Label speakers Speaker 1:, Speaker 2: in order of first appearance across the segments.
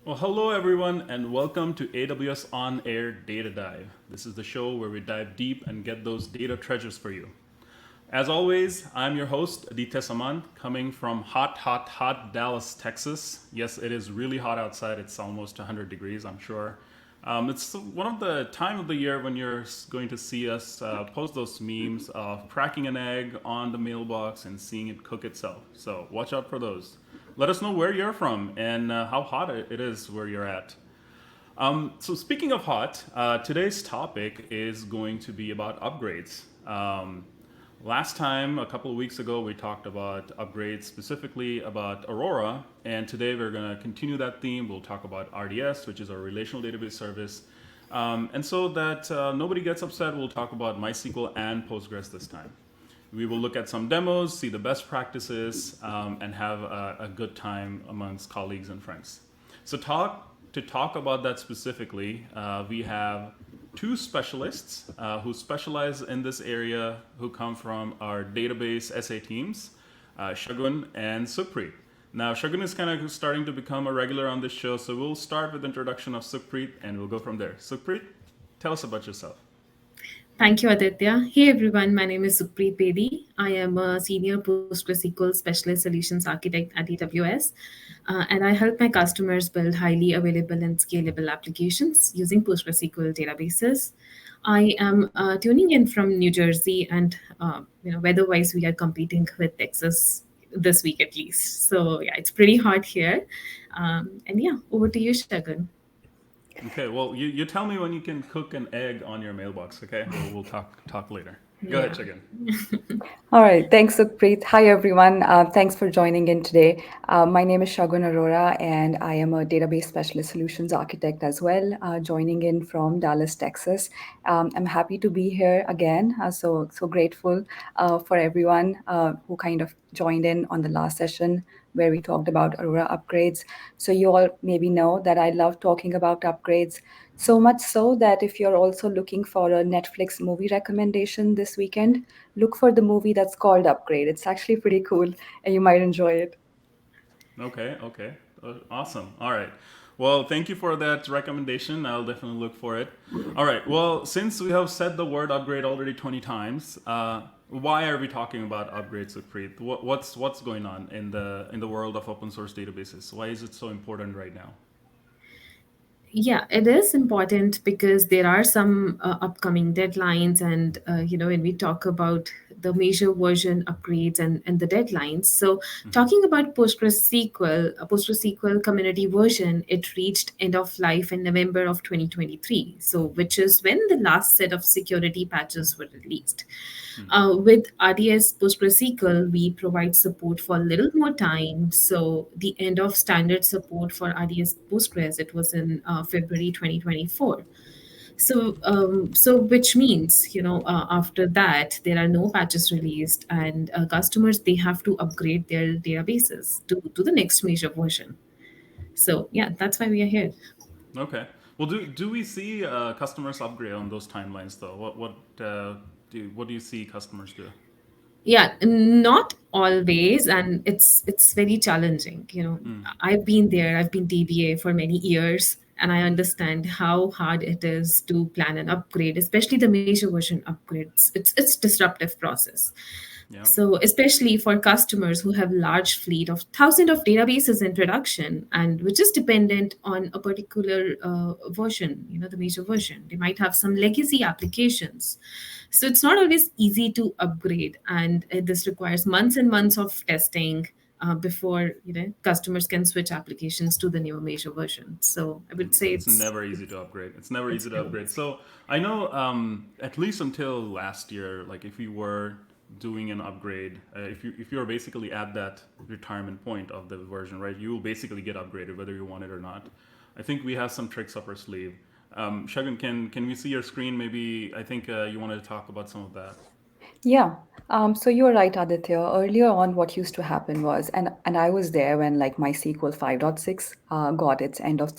Speaker 1: Well, hello everyone, and welcome to AWS OnAir Data Dive. This is the show where we dive deep and get those data treasures for you. As always, I'm your host, Aditya Samant, coming from hot Dallas, Texas. Yes, it is really hot outside. It's almost 100 degrees, I'm sure. It's one of the time of the year when you're going to see us post those memes of cracking an egg on the mailbox and seeing it cook itself. So watch out for those. Let us know where you're from and how hot it is where you're at. So speaking of hot, today's topic is going to be about upgrades. Last time, a couple of weeks ago, we talked about upgrades, specifically about Aurora, and today we're going to continue that theme. We'll talk about RDS, which is our relational database service. And so that nobody gets upset, we'll talk about MySQL and Postgres this time. We will look at some demos, see the best practices, and have a good time amongst colleagues and friends. So to talk about that specifically, we have two specialists who specialize in this area who come from our database SA teams, Shagun and Sukhpreet. Now, Shagun is kind of starting to become a regular on this show, so we'll start with the introduction of Sukhpreet and we'll go from there. Sukhpreet, tell us about yourself.
Speaker 2: Thank you, Aditya. Hey everyone, my name is Sukhpreet Bedi. I am a senior PostgreSQL Specialist Solutions Architect at AWS, and I help my customers build highly available and scalable applications using PostgreSQL databases. I am tuning in from New Jersey, and weather-wise, we are competing with Texas this week at least. So yeah, it's pretty hot here. And yeah, over to you, Shagun.
Speaker 1: Okay, well, you tell me when you can cook an egg on your mailbox, okay? We'll talk later. Go ahead,
Speaker 2: Yeah.
Speaker 1: Shagun.
Speaker 3: All right, thanks, Sukhpreet. Hi, everyone. Thanks for joining in today. My name is Shagun Arora, and I am a database specialist solutions architect as well, joining in from Dallas, Texas. I'm happy to be here again. So grateful for everyone who kind of joined in on the last session where we talked about Aurora upgrades. So you all maybe know that I love talking about upgrades. So much so that if you're also looking for a Netflix movie recommendation this weekend, look for the movie that's called Upgrade. It's actually pretty cool and you might enjoy it.
Speaker 1: Okay. Awesome. All right. Well, thank you for that recommendation. I'll definitely look for it. All right. Well, since we have said the word upgrade already 20 times, why are we talking about upgrades, Sukhpreet? What's going on in the world of open source databases? Why is it so important right now?
Speaker 2: Yeah, it is important because there are some upcoming deadlines, and when we talk about the major version upgrades and the deadlines. So, talking about PostgreSQL community version, it reached end of life in November of 2023. So, which is when the last set of security patches were released. With RDS PostgreSQL, we provide support for a little more time. So the end of standard support for RDS Postgres, it was in February 2024. So which means, after that, there are no patches released, and customers, they have to upgrade their databases to the next major version. So yeah, that's why we are here.
Speaker 1: Okay. Well, do we see customers upgrade on those timelines though? What do you see customers do?
Speaker 2: Yeah, not always, and it's very challenging. I've been there, I've been DBA for many years, and I understand how hard it is to plan an upgrade, especially the major version upgrades. It's disruptive process.
Speaker 1: Yeah.
Speaker 2: So especially for customers who have large fleet of thousands of databases in production and which is dependent on a particular version, the major version, they might have some legacy applications. So it's not always easy to upgrade, and this requires months and months of testing before customers can switch applications to the newer major version. So I would say
Speaker 1: It's never easy to upgrade. It's never
Speaker 2: it's
Speaker 1: easy to
Speaker 2: never
Speaker 1: upgrade.
Speaker 2: easy.
Speaker 1: So I know, at least until last year, like if you were doing an upgrade, if you're basically at that retirement point of the version, right, you will basically get upgraded whether you want it or not. I think we have some tricks up our sleeve. Shagun, can we see your screen? Maybe I think you wanted to talk about some of that.
Speaker 3: Yeah. So you're right, Aditya. Earlier on, what used to happen was, and I was there when like MySQL 5.6 got its end of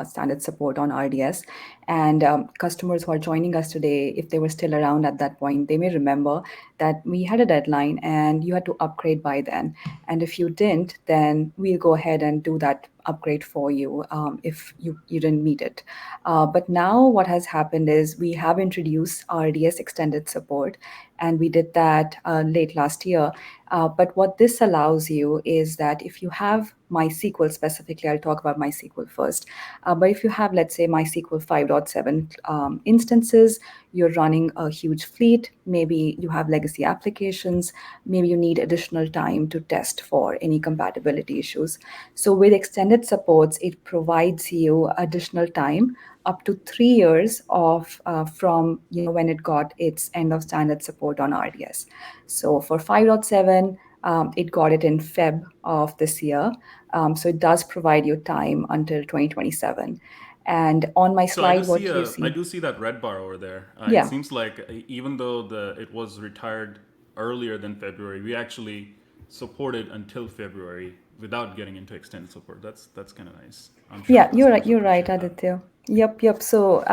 Speaker 3: standard support on RDS, and customers who are joining us today, if they were still around at that point, they may remember that we had a deadline and you had to upgrade by then. And if you didn't, then we'll go ahead and do that upgrade for you if you didn't meet it. But now what has happened is we have introduced RDS extended support, and we did that late last year. But what this allows you is that if you have MySQL specifically, I'll talk about MySQL first. But if you have, let's say, MySQL 5.7 instances, you're running a huge fleet, maybe you have legacy applications, maybe you need additional time to test for any compatibility issues. So with extended supports, it provides you additional time up to 3 years of from when it got its end of standard support on RDS. So for 5.7, it got it in Feb of this year. So it does provide you time until 2027. And on my
Speaker 1: So I do
Speaker 3: slide,
Speaker 1: see
Speaker 3: what you
Speaker 1: a I
Speaker 3: see,
Speaker 1: do see that red bar over there. It
Speaker 3: yeah,
Speaker 1: seems like even though the it was retired earlier than February, we actually supported until February without getting into extended support. That's kind of nice. I'm sure
Speaker 3: yeah, you're right.
Speaker 1: customers
Speaker 3: You're right,
Speaker 1: appreciate that.
Speaker 3: Aditya. Yep. So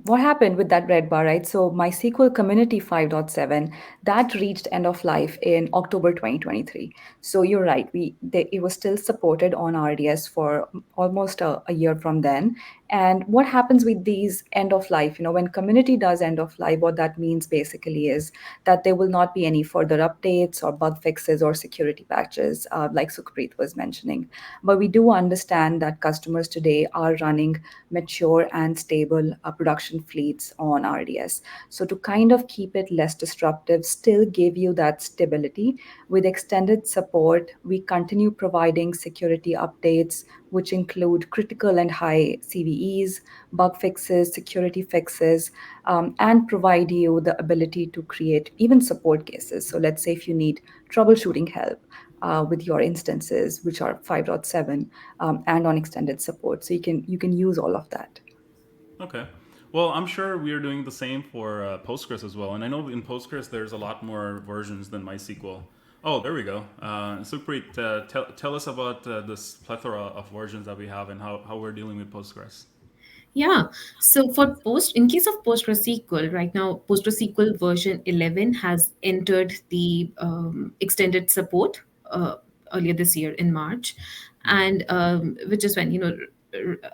Speaker 3: what happened with that red bar, right? So MySQL Community 5.7 that reached end of life in October 2023. So you're right. It was still supported on RDS for almost a year from then. And what happens with these end of life? When community does end of life, what that means basically is that there will not be any further updates or bug fixes or security patches, like Sukhpreet was mentioning. But we do understand that customers today are running mature and stable production fleets on RDS. So, to kind of keep it less disruptive, still give you that stability, with extended support, we continue providing security updates, which include critical and high CVEs, bug fixes, security fixes, and provide you the ability to create even support cases. So, let's say if you need troubleshooting help, with your instances, which are 5.7, and on extended support. So you can use all of that.
Speaker 1: Okay. Well, I'm sure we are doing the same for Postgres as well. And I know in Postgres there's a lot more versions than MySQL. Oh, there we go. Supreet, tell us about this plethora of versions that we have and how we're dealing with Postgres.
Speaker 2: Yeah. So in case of PostgreSQL, right now, PostgreSQL version 11 has entered the extended support earlier this year in March, and which is when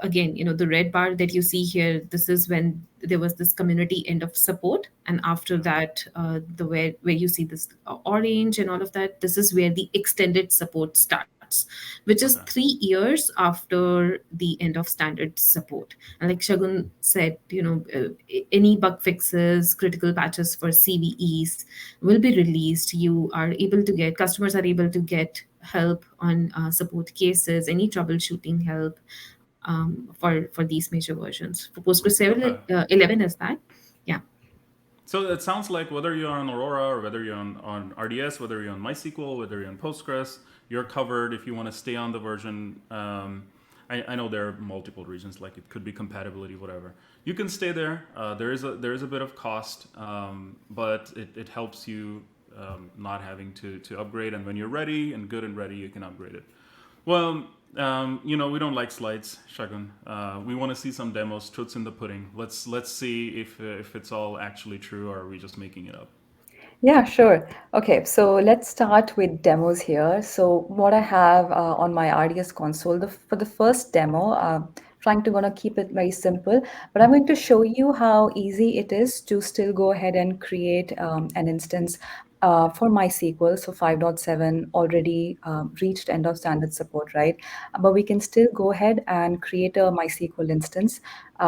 Speaker 2: again, the red bar that you see here. This is when there was this community end of support, and after
Speaker 1: Yeah.
Speaker 2: that, the where you see this orange and all of that. This is where the extended support starts, which is
Speaker 1: Okay.
Speaker 2: 3 years after the end of standard support. And like Shagun said, any bug fixes, critical patches for CVEs will be released. Customers are able to get help on support cases, any troubleshooting help for these major versions. For Postgres
Speaker 1: Okay.
Speaker 2: 11 is that. Yeah.
Speaker 1: So it sounds like whether you're on Aurora or whether you're on RDS, whether you're on MySQL, whether you're on Postgres, you're covered if you want to stay on the version. I know there are multiple reasons, like it could be compatibility, whatever. You can stay there. There is a bit of cost, but it helps you not having to upgrade. And when you're ready and good and ready, you can upgrade it. Well, we don't like slides, Shagun. We want to see some demos, truths in the pudding. Let's see if it's all actually true or are we just making it up.
Speaker 3: Yeah, sure. Okay, so let's start with demos here. So what I have on my RDS console, for the first demo, trying to gonna keep it very simple, but I'm going to show you how easy it is to still go ahead and create an instance for MySQL. So 5.7 already reached end of standard support, right? But we can still go ahead and create a MySQL instance,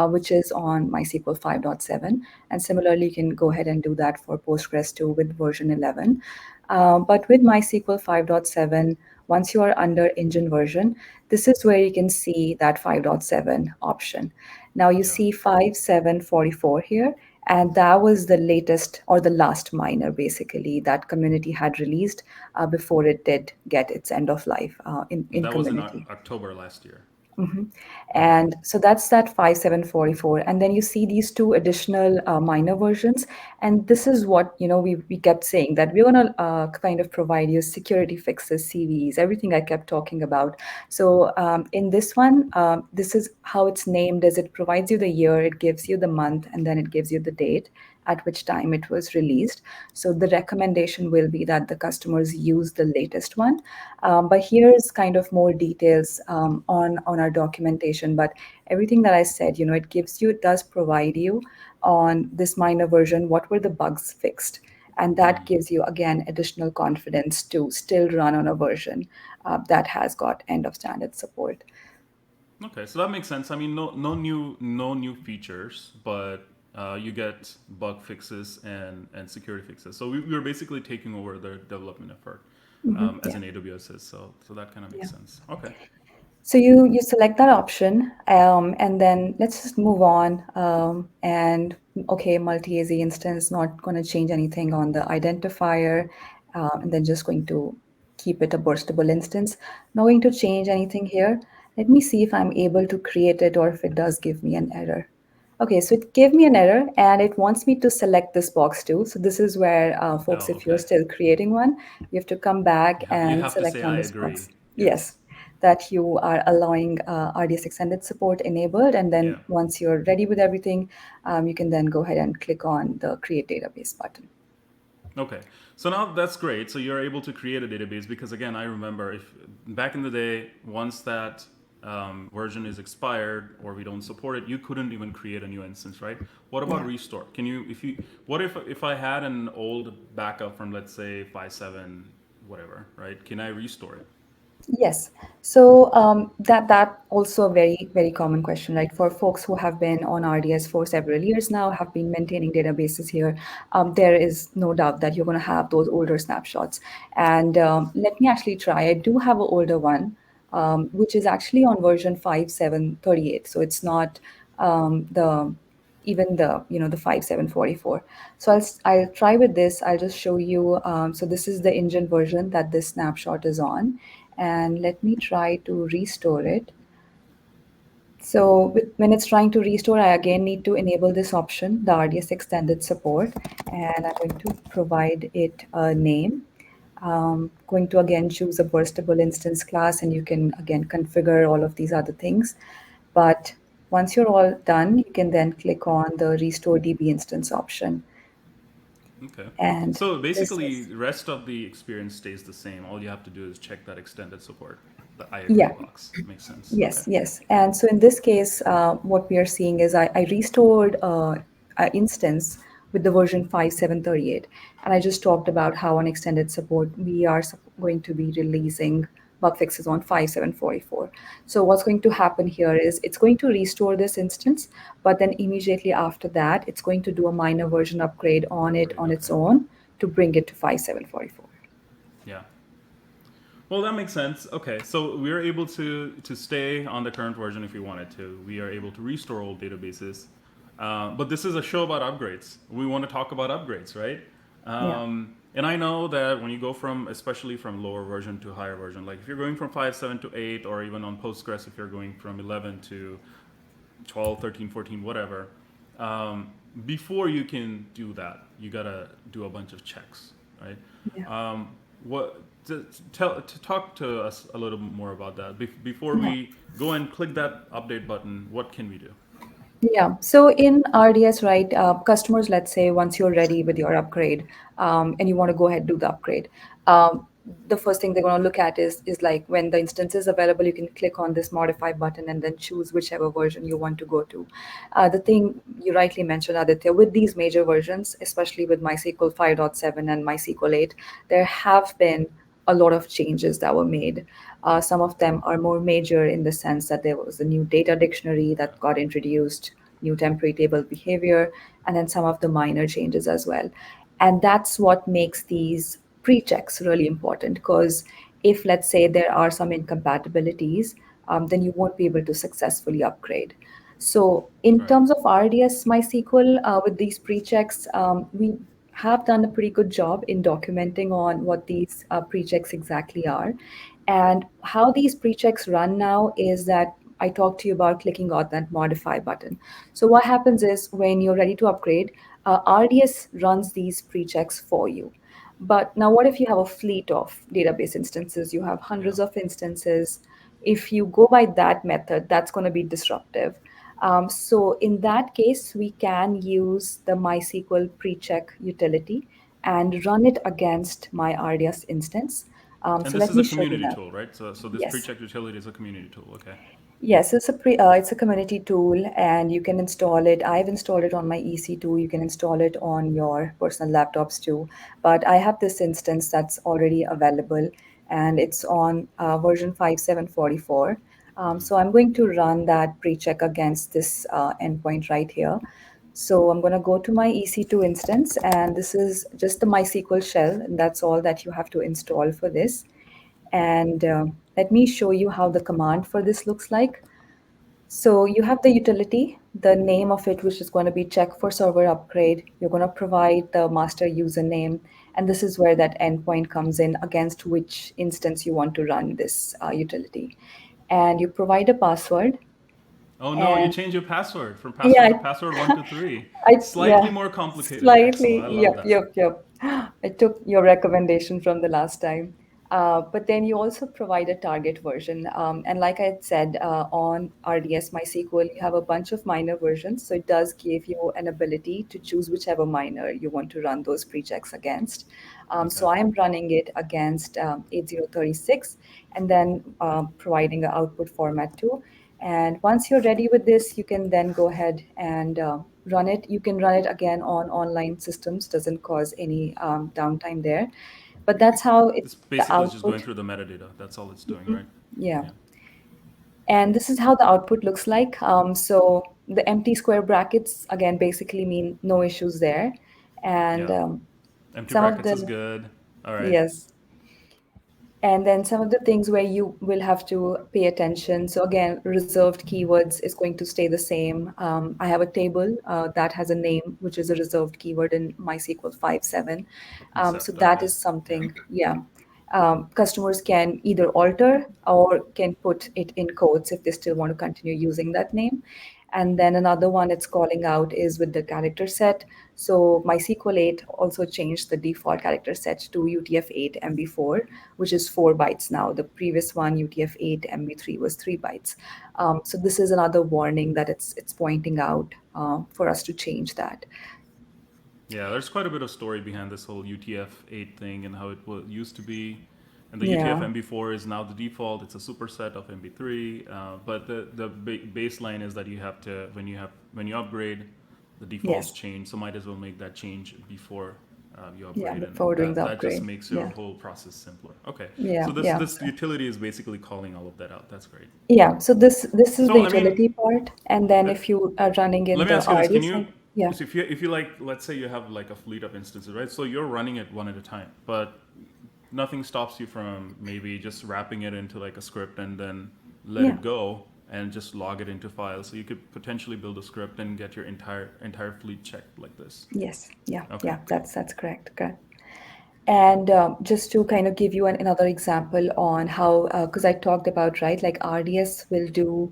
Speaker 3: which is on MySQL 5.7. And similarly, you can go ahead and do that for Postgres 2 with version 11. But with MySQL 5.7, once you are under engine version, this is where you can see that 5.7 option. Now you
Speaker 1: Yeah.
Speaker 3: see 5.7.44 here, and that was the latest or the last minor basically that community had released before it did get its end of life
Speaker 1: And
Speaker 3: in
Speaker 1: that was in
Speaker 3: community.
Speaker 1: October last year.
Speaker 3: Mhm.
Speaker 1: Okay.
Speaker 3: And so that's that 5744. And then you see these two additional minor versions. And this is what, we kept saying that we're going to kind of provide you security fixes, CVs, everything I kept talking about. So in this one, this is how it's named as it provides you the year, it gives you the month, and then it gives you the date. at which time it was released. So the recommendation will be that the customers use the latest one. But here's kind of more details on our documentation. But everything that I said, it gives you, it does provide you on this minor version what were the bugs fixed, and that gives you again additional confidence to still run on a version that has got end of standard support.
Speaker 1: Okay, so that makes sense. I mean, no new features, but you get bug fixes and security fixes. So we were basically taking over the development effort, as
Speaker 3: Yeah.
Speaker 1: an AWS is. So that kind of
Speaker 3: Yeah.
Speaker 1: makes sense. Okay.
Speaker 3: So you select that option, and then let's just move on. And okay, multi-AZ instance, not going to change anything on the identifier, and then just going to keep it a burstable instance. Not going to change anything here. Let me see if I'm able to create it or if it does give me an error. Okay, so it gave me an error and it wants me to select this box too. So this is where, folks,
Speaker 1: Oh,
Speaker 3: if you're
Speaker 1: okay.
Speaker 3: still creating one, you have to come back
Speaker 1: You
Speaker 3: and
Speaker 1: have to
Speaker 3: select
Speaker 1: say
Speaker 3: on
Speaker 1: I
Speaker 3: this
Speaker 1: agree.
Speaker 3: box.
Speaker 1: Yes.
Speaker 3: Yes, that you are allowing RDS extended support enabled. And
Speaker 1: Yeah.
Speaker 3: then once you're ready with everything, you can then go ahead and click on the create database button.
Speaker 1: Okay, so now that's great. So you're able to create a database because again, I remember if back in the day, once that version is expired or we don't support it, you couldn't even create a new instance, right? What about
Speaker 3: Yeah.
Speaker 1: restore? Can you, if you, what if I had an old backup from let's say 5.7, whatever, right? Can I restore it?
Speaker 3: Yes. So that also a very very common question, right? For folks who have been on RDS for several years now, have been maintaining databases here, there is no doubt that you're going to have those older snapshots. And let me actually try. I do have an older one, which is actually on version 5.7.38. So it's not the even the the 5.7.44. So I'll try with this. I'll just show you. So this is the engine version that this snapshot is on, and let me try to restore it. So when it's trying to restore, I again need to enable this option, the RDS extended support, and I'm going to provide it a name. Going to again choose a burstable instance class, and you can again configure all of these other things. But once you're all done, you can then click on the restore DB instance option.
Speaker 1: Okay.
Speaker 3: And
Speaker 1: So
Speaker 3: this
Speaker 1: basically,
Speaker 3: is,
Speaker 1: the rest of the experience stays the same. All you have to do is check that extended support, the I agree
Speaker 3: yeah.
Speaker 1: box. Makes sense. Okay.
Speaker 3: Yes, yes. And so in this case, what we are seeing is I restored an instance with the version 5.7.38. And I just talked about how on extended support, we are going to be releasing bug fixes on 5.7.44. So what's going to happen here is it's going to restore this instance, but then immediately after that, it's going to do a minor version upgrade on it
Speaker 1: Upgrade.
Speaker 3: on its
Speaker 1: Okay.
Speaker 3: own to bring it to 5.7.44.
Speaker 1: Yeah. Well, that makes sense. Okay, so we are able to stay on the current version if we wanted to. We are able to restore old databases, but this is a show about upgrades. We want to talk about upgrades, right?
Speaker 3: Yeah.
Speaker 1: And I know that when you go from, especially from lower version to higher version, like if you're going from 5.7 to 8, or even on Postgres, if you're going from 11 to 12, 13, 14, whatever, um, before you can do that, you gotta do a bunch of checks, right?
Speaker 3: Yeah.
Speaker 1: What to talk to us a little more about that before
Speaker 3: Yeah.
Speaker 1: we go and click that update button. What can we do?
Speaker 3: Yeah. So in RDS, right, customers, let's say once you're ready with your upgrade, and you want to go ahead and do the upgrade, the first thing they're going to look at is like when the instance is available, you can click on this modify button and then choose whichever version you want to go to. The thing you rightly mentioned, Aditya, with these major versions, especially with MySQL 5.7 and MySQL 8, there have been a lot of changes that were made. Some of them are more major in the sense that there was a new data dictionary that got introduced, new temporary table behavior, and then some of the minor changes as well. And that's what makes these pre-checks really important, because if, let's say, there are some incompatibilities, then you won't be able to successfully upgrade. So in
Speaker 1: Right.
Speaker 3: terms of RDS MySQL, with these pre-checks, we have done a pretty good job in documenting on what these pre-checks exactly are. And how these pre-checks run now is that I talked to you about clicking on that modify button. So what happens is when you're ready to upgrade, RDS runs these pre-checks for you. But now what if you have a fleet of database instances? You have
Speaker 1: Yeah.
Speaker 3: hundreds of instances. If you go by that method, that's going to be disruptive. So in that case, we can use the MySQL precheck utility and run it against my RDS instance.
Speaker 1: And
Speaker 3: So
Speaker 1: this
Speaker 3: let
Speaker 1: is a
Speaker 3: me show you
Speaker 1: community
Speaker 3: that.
Speaker 1: tool, right? So this
Speaker 3: Yes.
Speaker 1: pre-check utility is a community tool. Okay.
Speaker 3: Yes, it's a community tool, and you can install it. I've installed it on my EC2. You can install it on your personal laptops too. But I have this instance that's already available, and it's on version 5744. So I'm going to run that pre-check against this endpoint right here. So I'm going to go to my EC2 instance, and this is just the MySQL shell, and that's all that you have to install for this. And let me show you how the command for this looks like. So you have the utility, the name of it, which is going to be check for server upgrade. You're going to provide the master username, and this is where that endpoint comes in against which instance you want to run this utility. And you provide a password.
Speaker 1: Oh no, you
Speaker 3: And
Speaker 1: change your password from
Speaker 3: yeah,
Speaker 1: password 1 to 3.
Speaker 3: yeah,
Speaker 1: Slightly more complicated. Excellent.
Speaker 3: slightly.
Speaker 1: I love
Speaker 3: Yep,
Speaker 1: that.
Speaker 3: yep, yep. I took your recommendation from the last time. But then you also provide a target version. And like I had said, on RDS MySQL, you have a bunch of minor versions. So it does give you an ability to choose whichever minor you want to run those pre-checks against.
Speaker 1: Okay.
Speaker 3: So I'm running it against 8036 and then providing an output format too. And once you're ready with this, you can then go ahead and run it. You can run it again on online systems, doesn't cause any downtime there. But that's how
Speaker 1: This
Speaker 3: the
Speaker 1: basically is just going
Speaker 3: output,
Speaker 1: through the metadata. That's all it's doing,
Speaker 3: Mhm.
Speaker 1: right?
Speaker 3: Yeah.
Speaker 1: Yeah.
Speaker 3: And this is how the output looks like. So the empty square brackets, again, basically mean no issues there. And
Speaker 1: Yeah. Empty
Speaker 3: some of
Speaker 1: brackets is
Speaker 3: the,
Speaker 1: good. All right.
Speaker 3: yes. And then some of the things where you will have to pay attention. So again, reserved keywords is going to stay the same. I have a table that has a name, which is a reserved keyword in MySQL 5.7. So
Speaker 1: Except,
Speaker 3: that
Speaker 1: okay.
Speaker 3: is
Speaker 1: Yeah.
Speaker 3: something, yeah. Customers can either alter or can put it in quotes if they still want to continue using that name. And then another one it's calling out is with the character set. So MySQL 8 also changed the default character set to UTF-8 MB4, which is 4 bytes now. The previous one, UTF-8 MB3, was 3 bytes. So this is another warning that it's pointing out for us to change that.
Speaker 1: Yeah, there's quite a bit of story behind this whole UTF-8 thing and how it used to be. And the
Speaker 3: Yeah.
Speaker 1: UTF-MB4 is now the default. It's a superset of MB3. But the baseline is that you have to when you upgrade, the defaults
Speaker 3: Yes.
Speaker 1: change. So might as well make that change before you
Speaker 3: Yeah.
Speaker 1: upgrade, and
Speaker 3: Before doing the
Speaker 1: that just
Speaker 3: upgrade.
Speaker 1: makes your
Speaker 3: Yeah.
Speaker 1: whole process simpler. Okay,
Speaker 3: Yeah.
Speaker 1: so this
Speaker 3: Yeah.
Speaker 1: this utility is basically calling all of that out. That's great.
Speaker 3: Yeah. So this is the
Speaker 1: So I mean,
Speaker 3: utility part, and then
Speaker 1: uh,
Speaker 3: if you are running in
Speaker 1: let me
Speaker 3: the
Speaker 1: ask you this: Can
Speaker 3: RDS
Speaker 1: you,
Speaker 3: side, yeah.
Speaker 1: so if you like, let's say you have like a fleet of instances, right? So you're running it one at a time, but nothing stops you from maybe just wrapping it into like a script and then let
Speaker 3: Yeah.
Speaker 1: it go and just log it into files. So you could potentially build a script and get your entire fleet checked like this.
Speaker 3: Yes. Yeah.
Speaker 1: Okay.
Speaker 3: Yeah. That's correct. Correct. And just to kind of give you another example on how, because I talked about, right, like RDS will do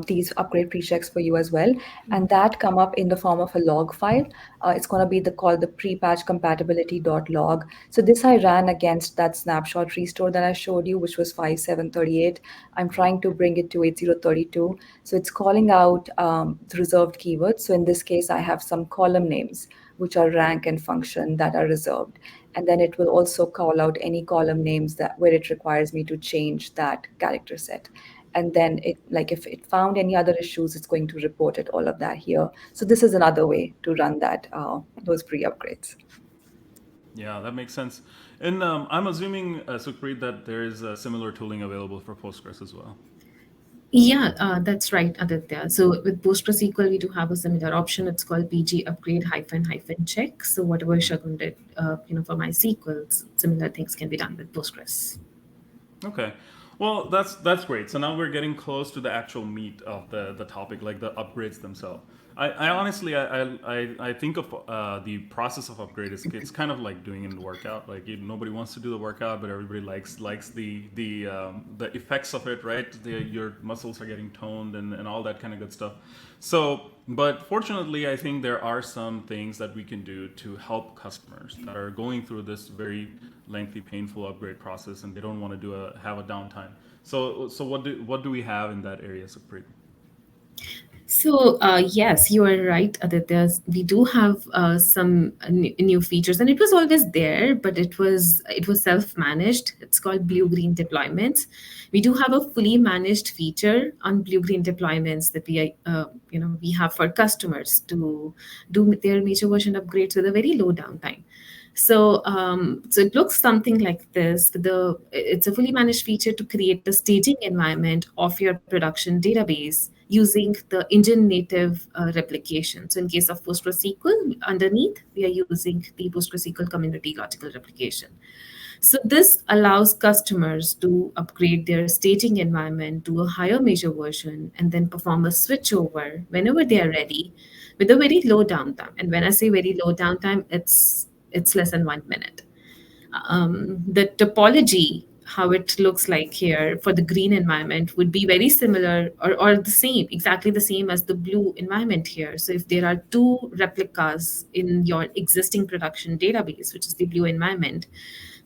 Speaker 3: these upgrade pre-checks for you as well. And that come up in the form of a log file. It's going to be called the pre-patch compatibility.log. So this I ran against that snapshot restore that I showed you, which was 5738. I'm trying to bring it to 8032. So it's calling out the reserved keywords. So in this case, I have some column names, which are rank and function that are reserved. And then it will also call out any column names that where it requires me to change that character set. And then it, like if it found any other issues, it's going to report it, all of that here. So this is another way to run that those pre-upgrades.
Speaker 1: Yeah, that makes sense. And I'm assuming, Sukhpreet, that there is similar tooling available for Postgres as well.
Speaker 2: Yeah, that's right, Aditya. So with PostgreSQL, we do have a similar option. It's called PG upgrade hyphen hyphen check. So whatever Shagun did, for MySQL, similar things can be done with Postgres.
Speaker 1: Okay. Well, that's great. So now we're getting close to the actual meat of the topic, like the upgrades themselves. I honestly I think of the process of upgrade is it's kind of like doing a workout. Like nobody wants to do the workout, but everybody likes the effects of it, right? Your muscles are getting toned and all that kind of good stuff. So, but fortunately, I think there are some things that we can do to help customers that are going through this very lengthy, painful upgrade process, and they don't want to have a downtime. So what do we have in that area, Supreet?
Speaker 2: So yes, you are right, Aditya. We do have some new features, and it was always there, but it was self-managed. It's called blue-green deployments. We do have a fully managed feature on blue-green deployments that we have for customers to do their major version upgrades with a very low downtime. So it looks something like this. It's a fully managed feature to create the staging environment of your production database using the engine native replication. So in case of PostgreSQL, underneath we are using the PostgreSQL community logical replication. So this allows customers to upgrade their staging environment to a higher measure version and then perform a switchover whenever they are ready with a very low downtime. And when I say very low downtime, it's less than 1 minute. The topology, how it looks like here for the green environment, would be very similar or the same, exactly the same as the blue environment here. So if there are two replicas in your existing production database, which is the blue environment,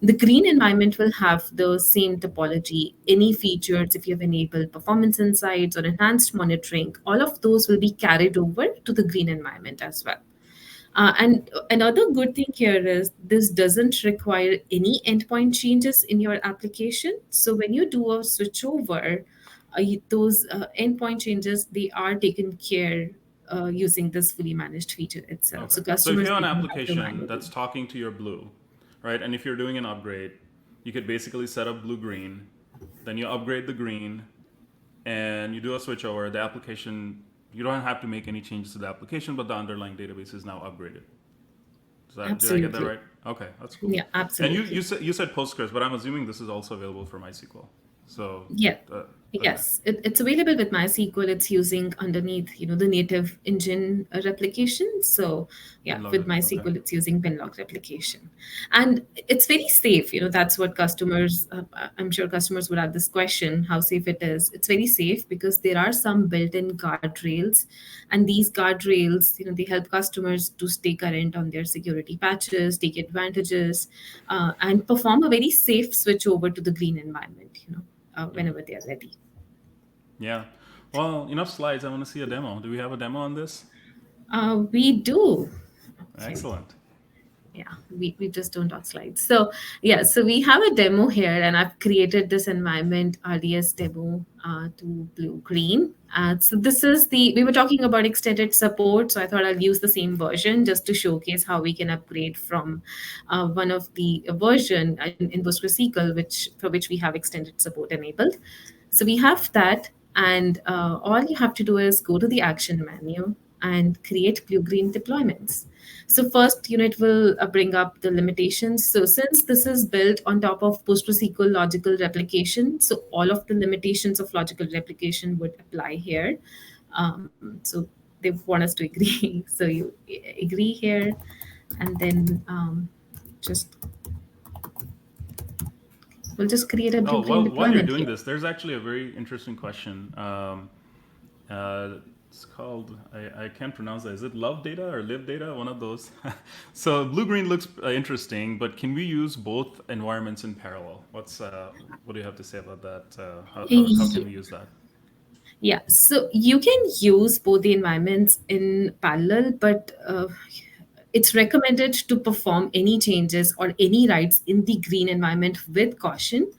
Speaker 2: the green environment will have the same topology. Any features, if you have enabled performance insights or enhanced monitoring, all of those will be carried over to the green environment as well. And another good thing here is this doesn't require any endpoint changes in your application. So when you do a switchover, those endpoint changes, they are taken care using this fully managed feature itself.
Speaker 1: Okay.
Speaker 2: So
Speaker 1: So if you
Speaker 2: customers,
Speaker 1: have
Speaker 2: they
Speaker 1: an
Speaker 2: don't have to
Speaker 1: application
Speaker 2: manually.
Speaker 1: that's talking to your blue, right, and if you're doing an upgrade, you could basically set up blue green, then you upgrade the green, and you do a switch over. The application, you don't have to make any changes to the application, but the underlying database is now upgraded. Did I get that
Speaker 2: Absolutely.
Speaker 1: right? Okay, that's cool.
Speaker 2: Yeah,
Speaker 1: And
Speaker 2: absolutely.
Speaker 1: you said Postgres, but I'm assuming this is also available for MySQL. So
Speaker 2: Yeah.
Speaker 1: uh, okay,
Speaker 2: Yes, it's available with MySQL. It's using underneath, the native engine replication. So yeah,
Speaker 1: Winlog
Speaker 2: with
Speaker 1: it. Okay.
Speaker 2: MySQL, it's using binlog replication, and it's very safe. That's what customers. I'm sure customers would have this question: how safe it is? It's very safe because there are some built-in guardrails, and these guardrails, they help customers to stay current on their security patches, take advantages, and perform a very safe switch over to the green environment. Whenever they are ready.
Speaker 1: Yeah. Well, enough slides. I want to see a demo. Do we have a demo on this?
Speaker 2: We do. Okay.
Speaker 1: Excellent.
Speaker 2: Yeah, we just don't talk slides. So yeah, so we have a demo here, and I've created this environment RDS demo to blue green. So this is we were talking about extended support, so I thought I'll use the same version just to showcase how we can upgrade from one of the version in PostgreSQL, which we have extended support enabled. So we have that, and all you have to do is go to the action menu and create blue-green deployments. So first, it will bring up the limitations. So since this is built on top of PostgreSQL logical replication, so all of the limitations of logical replication would apply here. So they want us to agree. So you agree here, and then just we'll just create a
Speaker 1: Oh,
Speaker 2: blue-green
Speaker 1: well, while you're
Speaker 2: deployment
Speaker 1: doing
Speaker 2: here.
Speaker 1: this, there's actually a very interesting question. Uh, it's called, I can't pronounce that. Is it love data or live data? One of those. So blue green looks interesting, but can we use both environments in parallel? What do you have to say about that? How can we use that?
Speaker 2: Yeah, so you can use both the environments in parallel, but it's recommended to perform any changes or any writes in the green environment with caution,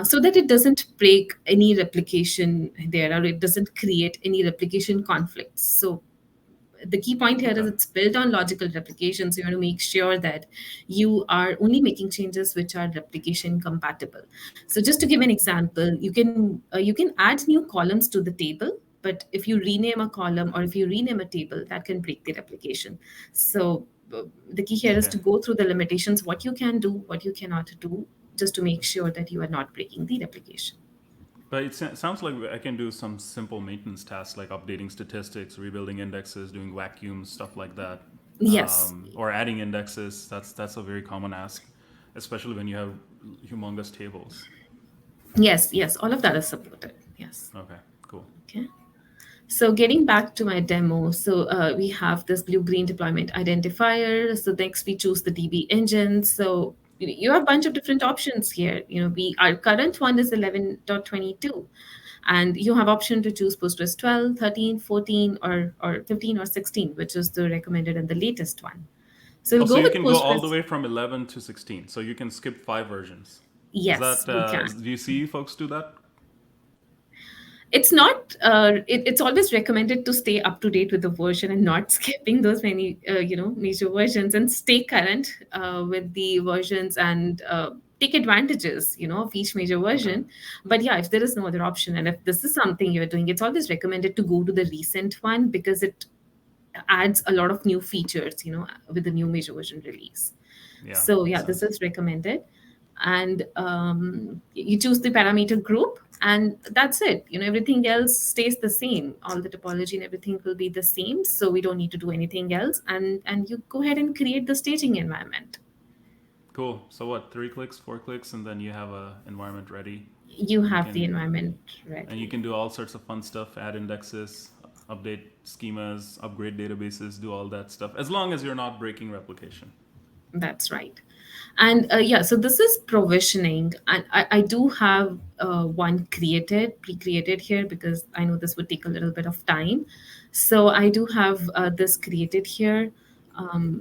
Speaker 2: so that it doesn't break any replication there or it doesn't create any replication conflicts. So the key point here is
Speaker 1: Okay.
Speaker 2: it's built on logical replication, so you want to make sure that you are only making changes which are replication compatible. So just to give an example, you can add new columns to the table, but if you rename a column or if you rename a table, that can break the replication. So the key here is
Speaker 1: Okay.
Speaker 2: to go through the limitations, what you can do, what you cannot do, just to make sure that you are not breaking the replication.
Speaker 1: But it sounds like I can do some simple maintenance tasks like updating statistics, rebuilding indexes, doing vacuums, stuff like that,
Speaker 2: Yes.
Speaker 1: or adding indexes. That's a very common ask, especially when you have humongous tables.
Speaker 2: Yes, all of that is supported. Yes.
Speaker 1: Okay, cool.
Speaker 2: Okay. So getting back to my demo, so we have this blue-green deployment identifier. So next we choose the DB engine. So you have a bunch of different options here. Our current one is 11.22. And you have option to choose Postgres 12, 13, 14, or 15 or 16, which is the recommended and the latest one. So
Speaker 1: Oh,
Speaker 2: we'll
Speaker 1: so
Speaker 2: go
Speaker 1: you
Speaker 2: with
Speaker 1: can go all the
Speaker 2: Postgres.
Speaker 1: way from 11 to 16. So you can skip 5 versions. Is
Speaker 2: Yes,
Speaker 1: that,
Speaker 2: you can.
Speaker 1: do you see folks do that?
Speaker 2: It's not it's always recommended to stay up to date with the version and not skipping those many major versions, and stay current with the versions, and take advantages of each major
Speaker 1: Okay.
Speaker 2: version. But yeah, if there is no other option, and if this is something you're doing, it's always recommended to go to the recent one, because it adds a lot of new features with the new major version release.
Speaker 1: Yeah,
Speaker 2: So
Speaker 1: makes
Speaker 2: yeah, this
Speaker 1: sense.
Speaker 2: is recommended. And you choose the parameter group, and that's it. Everything else stays the same. All the topology and everything will be the same, so we don't need to do anything else. And you go ahead and create the staging environment.
Speaker 1: Cool. So what? 3 clicks, 4 clicks, and then you have a environment ready.
Speaker 2: You
Speaker 1: You
Speaker 2: have the
Speaker 1: can
Speaker 2: environment
Speaker 1: and you
Speaker 2: ready.
Speaker 1: can do all sorts of fun stuff: add indexes, update schemas, upgrade databases, do all that stuff, as long as you're not breaking replication.
Speaker 2: That's right. And yeah, so this is provisioning. And I do have one pre-created here, because I know this would take a little bit of time. So I do have this created here.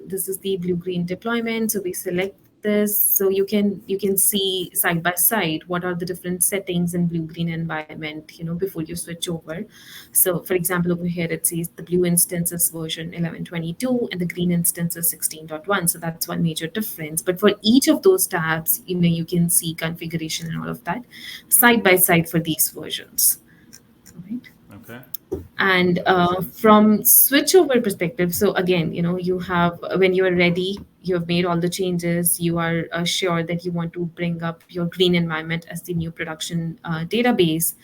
Speaker 2: This is the blue-green deployment. So we select this. So you can see side by side what are the different settings in blue-green environment, before you switch over. So for example, over here it says the blue instance is version 11.22 and the green instance is 16.1. So that's one major difference. But for each of those tabs, you can see configuration and all of that side by side for these versions. All right.
Speaker 1: Okay,
Speaker 2: And
Speaker 1: makes sense.
Speaker 2: from switchover perspective, so again, you have, when you are ready, you have made all the changes, you are sure that you want to bring up your green environment as the new production database.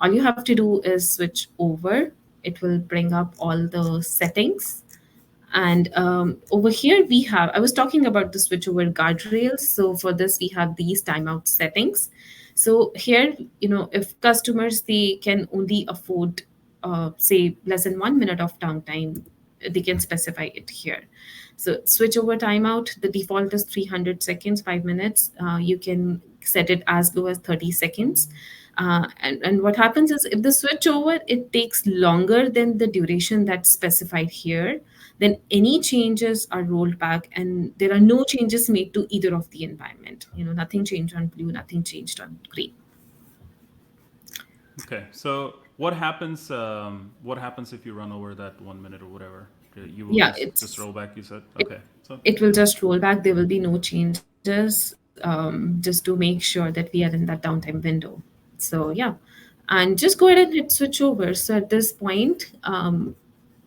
Speaker 2: All you have to do is switch over. It will bring up all the settings. And over here we have, I was talking about the switchover guardrails. So for this, we have these timeout settings. So here, if customers, they can only afford, say, less than 1 minute of downtime, they can specify it here. So switchover timeout, the default is 300 seconds, 5 minutes. You can set it as low as 30 seconds. And what happens is, if the switchover, it takes longer than the duration that's specified here, then any changes are rolled back, and there are no changes made to either of the environment. Nothing changed on blue, nothing changed on green.
Speaker 1: Okay, so what happens if you run over that 1 minute or whatever? You will
Speaker 2: Yeah,
Speaker 1: just roll back. You said
Speaker 2: it,
Speaker 1: okay. So
Speaker 2: it will just roll back. There will be no changes, just to make sure that we are in that downtime window. So yeah, and just go ahead and hit switch over. So at this point,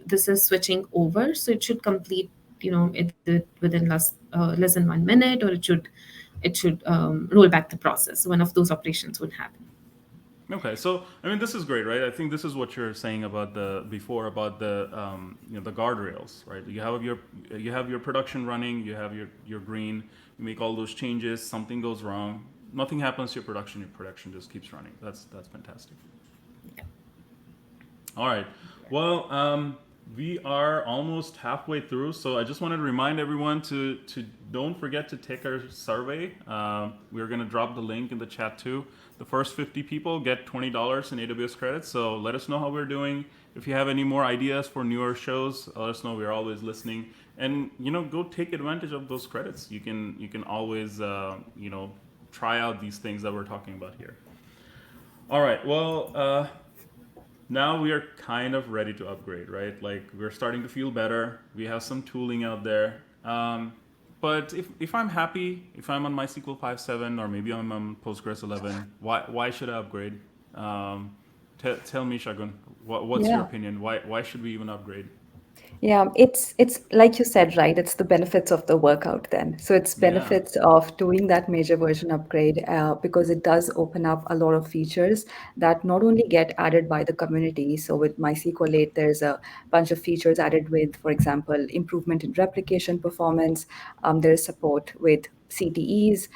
Speaker 2: this is switching over, so it should complete, it within less than 1 minute, or it should roll back the process. One of those operations would happen.
Speaker 1: okay, so I mean, this is great, right? I think this is what you're saying about the before about the the guardrails, right? You have your production running, you have your green, you make all those changes, something goes wrong, nothing happens to your production just keeps running. That's fantastic.
Speaker 2: Yeah.
Speaker 1: All right. Well, we are almost halfway through, so I just wanted to remind everyone to don't forget to take our survey. We're going to drop the link in the chat too. The first 50 people get $20 in AWS credits. So let us know how we're doing. If you have any more ideas for newer shows, let us know. We're always listening, and go take advantage of those credits. You can always try out these things that we're talking about here. All right. Well. Now we are kind of ready to upgrade, right? Like we're starting to feel better. We have some tooling out there. But if I'm happy, if I'm on MySQL 5.7 or maybe I'm on Postgres 11, why should I upgrade? Tell me, Shagun, what's your
Speaker 3: Yeah.
Speaker 1: opinion? Why should we even upgrade?
Speaker 3: Yeah, it's like you said, right? It's the benefits of the workout then. So it's
Speaker 1: Yeah.
Speaker 3: benefits of doing that major version upgrade because it does open up a lot of features that not only get added by the community. So with MySQL 8, there's a bunch of features added with, for example, improvement in replication performance. There is support with CTEs,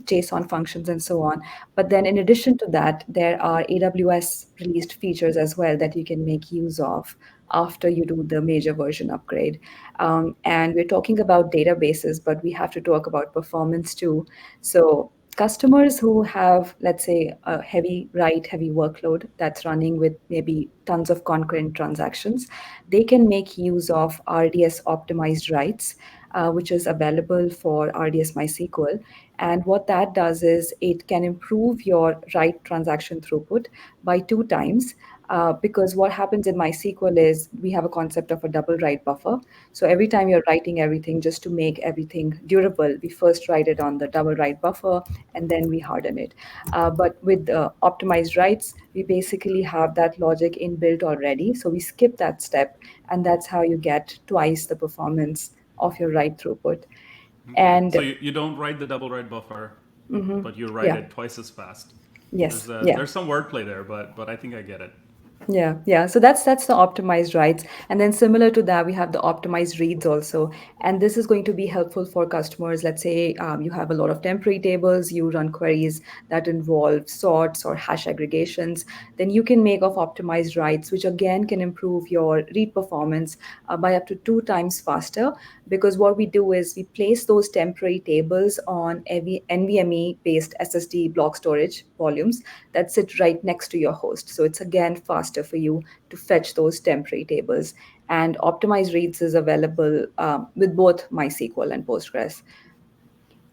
Speaker 3: JSON functions, and so on. But then in addition to that, there are AWS released features as well that you can make use of after you do the major version upgrade. And we're talking about databases, but we have to talk about performance too. So customers who have, let's say, a heavy workload that's running with maybe tons of concurrent transactions, they can make use of RDS optimized writes, which is available for RDS MySQL. And what that does is it can improve your write transaction throughput by 2 times. Because what happens in MySQL is we have a concept of a double write buffer. So every time you're writing everything, just to make everything durable, we first write it on the double write buffer and then we harden it. But with optimized writes, we basically have that logic inbuilt already. So we skip that step, and that's how you get twice the performance of your write throughput.
Speaker 1: Okay. So
Speaker 3: And
Speaker 1: you don't write the double write buffer, but you write
Speaker 3: yeah,
Speaker 1: it twice as fast.
Speaker 3: yes, yeah.
Speaker 1: There's some wordplay there, but I think I get it.
Speaker 3: Yeah, yeah. So that's the optimized writes. And then similar to that, we have the optimized reads also. And this is going to be helpful for customers. Let's say you have a lot of temporary tables, you run queries that involve sorts or hash aggregations. Then you can make of optimized writes, which again can improve your read performance by up to 2 times faster. Because what we do is we place those temporary tables on NVMe based SSD block storage volumes that sit right next to your host. So it's again faster for you to fetch those temporary tables. And optimized reads is available with both MySQL and Postgres.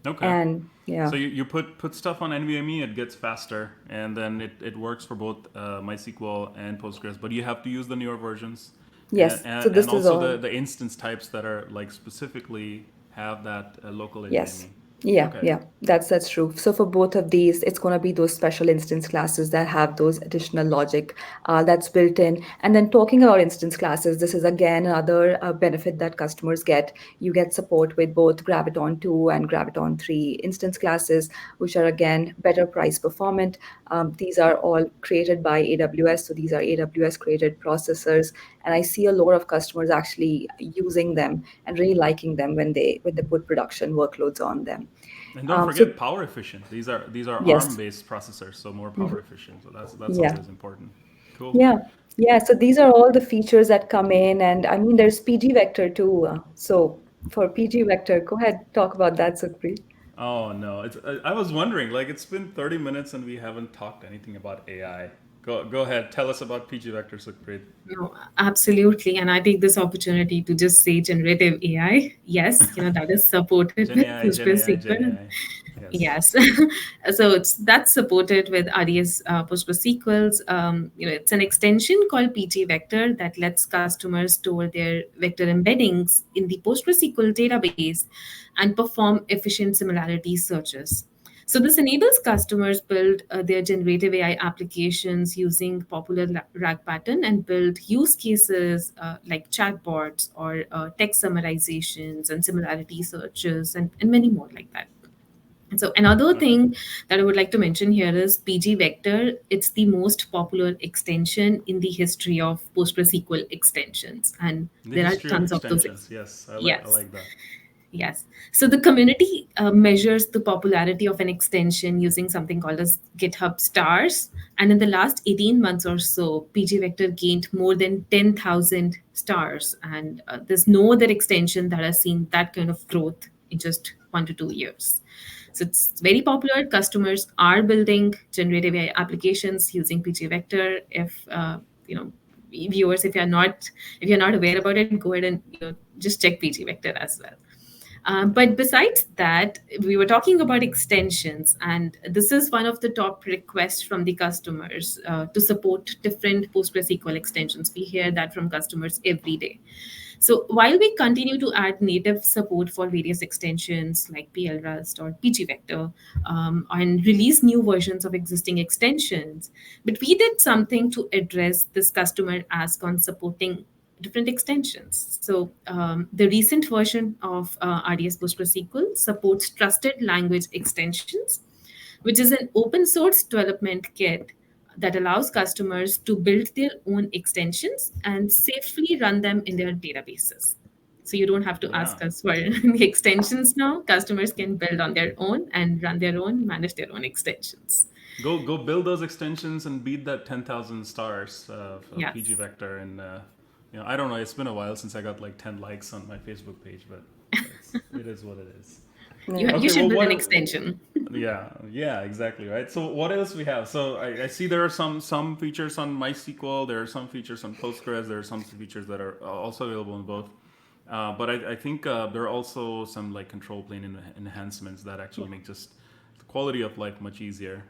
Speaker 1: Okay.
Speaker 3: And
Speaker 1: So
Speaker 3: yeah,
Speaker 1: you put stuff on NVMe, it gets faster, and then it works for both MySQL and Postgres. But you have to use the newer versions,
Speaker 3: yes. So
Speaker 1: and
Speaker 3: this is
Speaker 1: also
Speaker 3: all.
Speaker 1: the instance types that are like specifically have that local
Speaker 3: Yes.
Speaker 1: NVMe.
Speaker 3: Yeah,
Speaker 1: Okay.
Speaker 3: yeah, that's true. So for both of these, it's going to be those special instance classes that have those additional logic that's built in. And then talking about instance classes, this is again another benefit that customers get. You get support with both Graviton 2 and Graviton 3 instance classes, which are again better price performant. These are all created by AWS, so these are AWS created processors, and I see a lot of customers actually using them and really liking them when they put production workloads on them.
Speaker 1: And don't
Speaker 3: So
Speaker 1: forget power efficient. These are ARM
Speaker 3: yes,
Speaker 1: based processors, so more power efficient. So that's
Speaker 3: yeah,
Speaker 1: always important. Cool.
Speaker 3: yeah, yeah. So these are all the features that come in, and I mean, there's PG Vector too. So for PG Vector, go ahead, talk about that, Sukhpreet.
Speaker 1: Oh no, I was wondering. Like it's been 30 minutes and we haven't talked anything about AI. Go ahead. Tell us about PG Vector, Sukhpreet.
Speaker 2: No, absolutely. And I take this opportunity to just say generative AI. Yes, that is supported
Speaker 1: Gen
Speaker 2: with
Speaker 1: AI, Gen AI, Gen
Speaker 2: PostgreSQL.
Speaker 1: AI. Yes.
Speaker 2: Yes. So that's supported with RDS PostgreSQLs. It's an extension called PG Vector that lets customers store their vector embeddings in the PostgreSQL database and perform efficient similarity searches. So this enables customers build their generative AI applications using popular RAG pattern and build use cases like chatbots or text summarizations and similarity searches and many more like that. And so another
Speaker 1: Okay.
Speaker 2: thing that I would like to mention here is PG Vector. It's the most popular extension in the history of PostgreSQL extensions, and
Speaker 1: The
Speaker 2: there are
Speaker 1: history of
Speaker 2: tons of those.
Speaker 1: extensions. Yes, I
Speaker 2: Yes.
Speaker 1: like that.
Speaker 2: Yes. So the community measures the popularity of an extension using something called as GitHub stars. And in the last 18 months or so, PG Vector gained more than 10,000 stars. And there's no other extension that has seen that kind of growth in just 1 to 2 years. So it's very popular. Customers are building generative AI applications using PG Vector. If viewers, if you're not aware about it, go ahead and just check PG Vector as well. But besides that, we were talking about extensions, and this is one of the top requests from the customers to support different PostgreSQL extensions. We hear that from customers every day. So while we continue to add native support for various extensions like PL Rust or PG Vector, and release new versions of existing extensions, but we did something to address this customer ask on supporting different extensions. So the recent version of RDS PostgreSQL supports trusted language extensions, which is an open source development kit that allows customers to build their own extensions and safely run them in their databases. So you don't have to
Speaker 1: Yeah.
Speaker 2: ask us for the extensions now. Customers can build on their own and run their own, manage their own extensions.
Speaker 1: Go build those extensions and beat that 10,000 stars of PG
Speaker 2: Yes.
Speaker 1: Vector. And I don't know. It's been a while since I got like 10 likes on my Facebook page, but it is what it is.
Speaker 2: You,
Speaker 3: Yeah.
Speaker 2: you
Speaker 1: Okay,
Speaker 2: should
Speaker 1: well,
Speaker 2: build an
Speaker 1: what?
Speaker 2: extension.
Speaker 1: Yeah, yeah, exactly, right. So what else we have? So I see there are some features on MySQL. There are some features on Postgres. There are some features that are also available in both. But I think there are also some like control plane enhancements that actually make just the quality of life much easier.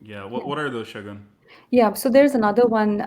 Speaker 1: Yeah, what are those, Shagun?
Speaker 3: Yeah, so there's another one,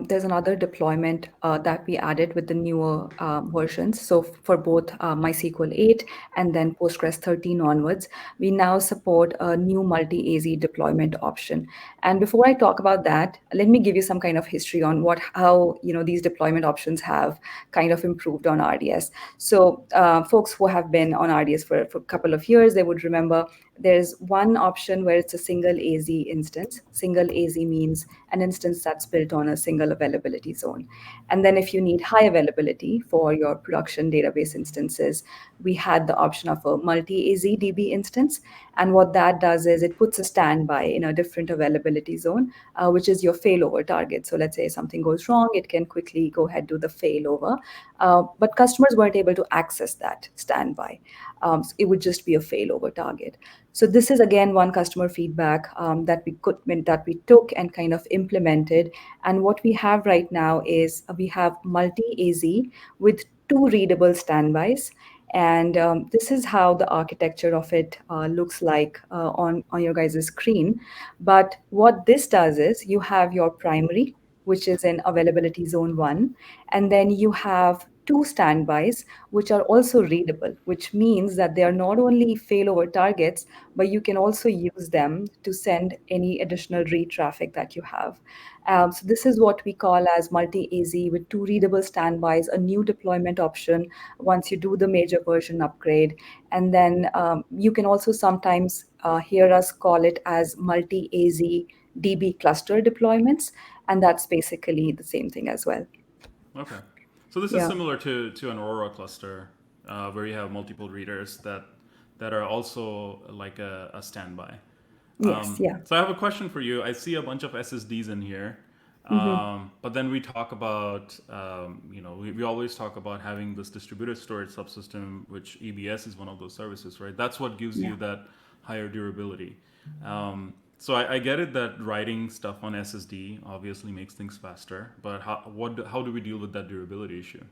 Speaker 3: there's another deployment that we added with the newer versions. So for both MySQL 8 and then Postgres 13 onwards, we now support a new multi-AZ deployment option. And before I talk about that, let me give you some kind of history on how these deployment options have kind of improved on RDS. So folks who have been on RDS for a couple of years, they would remember there's one option where it's a single AZ instance. Single AZ means an instance that's built on a single availability zone. And then if you need high availability for your production database instances, we had the option of a multi-AZ DB instance. And what that does is it puts a standby in a different availability zone, which is your failover target. So let's say something goes wrong, it can quickly go ahead do the failover. But customers weren't able to access that standby. So it would just be a failover target. So this is again one customer feedback that we took and kind of implemented. And what we have right now is we have multi AZ with two readable standbys. And this is how the architecture of it looks like on your guys' screen. But what this does is you have your primary, which is in availability zone one, and then you have two standbys, which are also readable, which means that they are not only failover targets, but you can also use them to send any additional read traffic that you have. So this is what we call as multi-AZ with two readable standbys, a new deployment option once you do the major version upgrade. And then you can also sometimes hear us call it as multi-AZ DB cluster deployments, and that's basically the same thing as well.
Speaker 1: Okay, so this is
Speaker 3: Yeah.
Speaker 1: similar to an Aurora cluster, where you have multiple readers that are also like a standby.
Speaker 3: Yes. Yeah.
Speaker 1: So I have a question for you. I see a bunch of SSDs in here,
Speaker 3: Mhm.
Speaker 1: but then we talk about, we always talk about having this distributed storage subsystem, which EBS is one of those services, right? That's what gives
Speaker 3: Yeah.
Speaker 1: you that higher durability. So I get it that writing stuff on SSD obviously makes things faster, but how do we deal with that durability issue?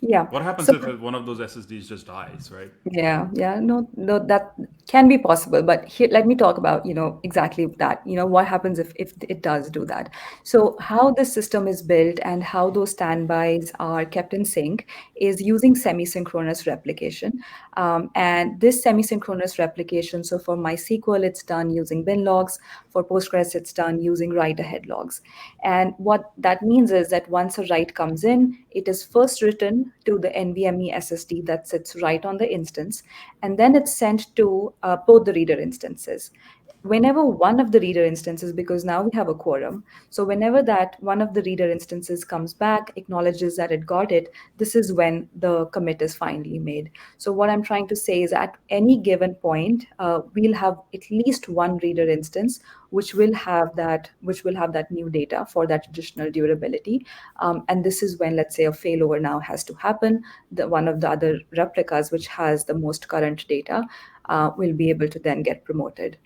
Speaker 3: Yeah.
Speaker 1: What happens
Speaker 3: So
Speaker 1: if one of those SSDs just dies, right?
Speaker 3: yeah, yeah, no, no, that can be possible. But here, let me talk about, exactly that. What happens if it does do that? So how the system is built and how those standbys are kept in sync is using semi-synchronous replication. And this semi-synchronous replication, so for MySQL, it's done using bin logs. For Postgres, it's done using write-ahead logs. And what that means is that once a write comes in, it is first written to the NVMe SSD that sits right on the instance, and then it's sent to both the reader instances. Whenever one of the reader instances, because now we have a quorum, so whenever that one of the reader instances comes back, acknowledges that it got it, this is when the commit is finally made. So what I'm trying to say is at any given point, we'll have at least one reader instance which will have that new data for that additional durability. And this is when, let's say, a failover now has to happen. One of the other replicas, which has the most current data, will be able to then get promoted.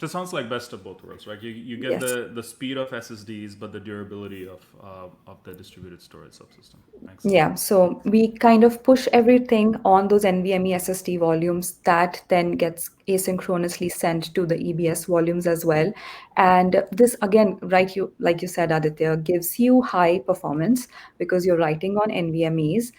Speaker 1: So it sounds like best of both worlds, right? You get
Speaker 3: Yes.
Speaker 1: the speed of SSDs, but the durability of the distributed storage subsystem. Excellent.
Speaker 3: Yeah, so we kind of push everything on those NVMe SSD volumes that then gets asynchronously sent to the EBS volumes as well. And this again, right, you like you said, Aditya, gives you high performance because you're writing on NVMEs.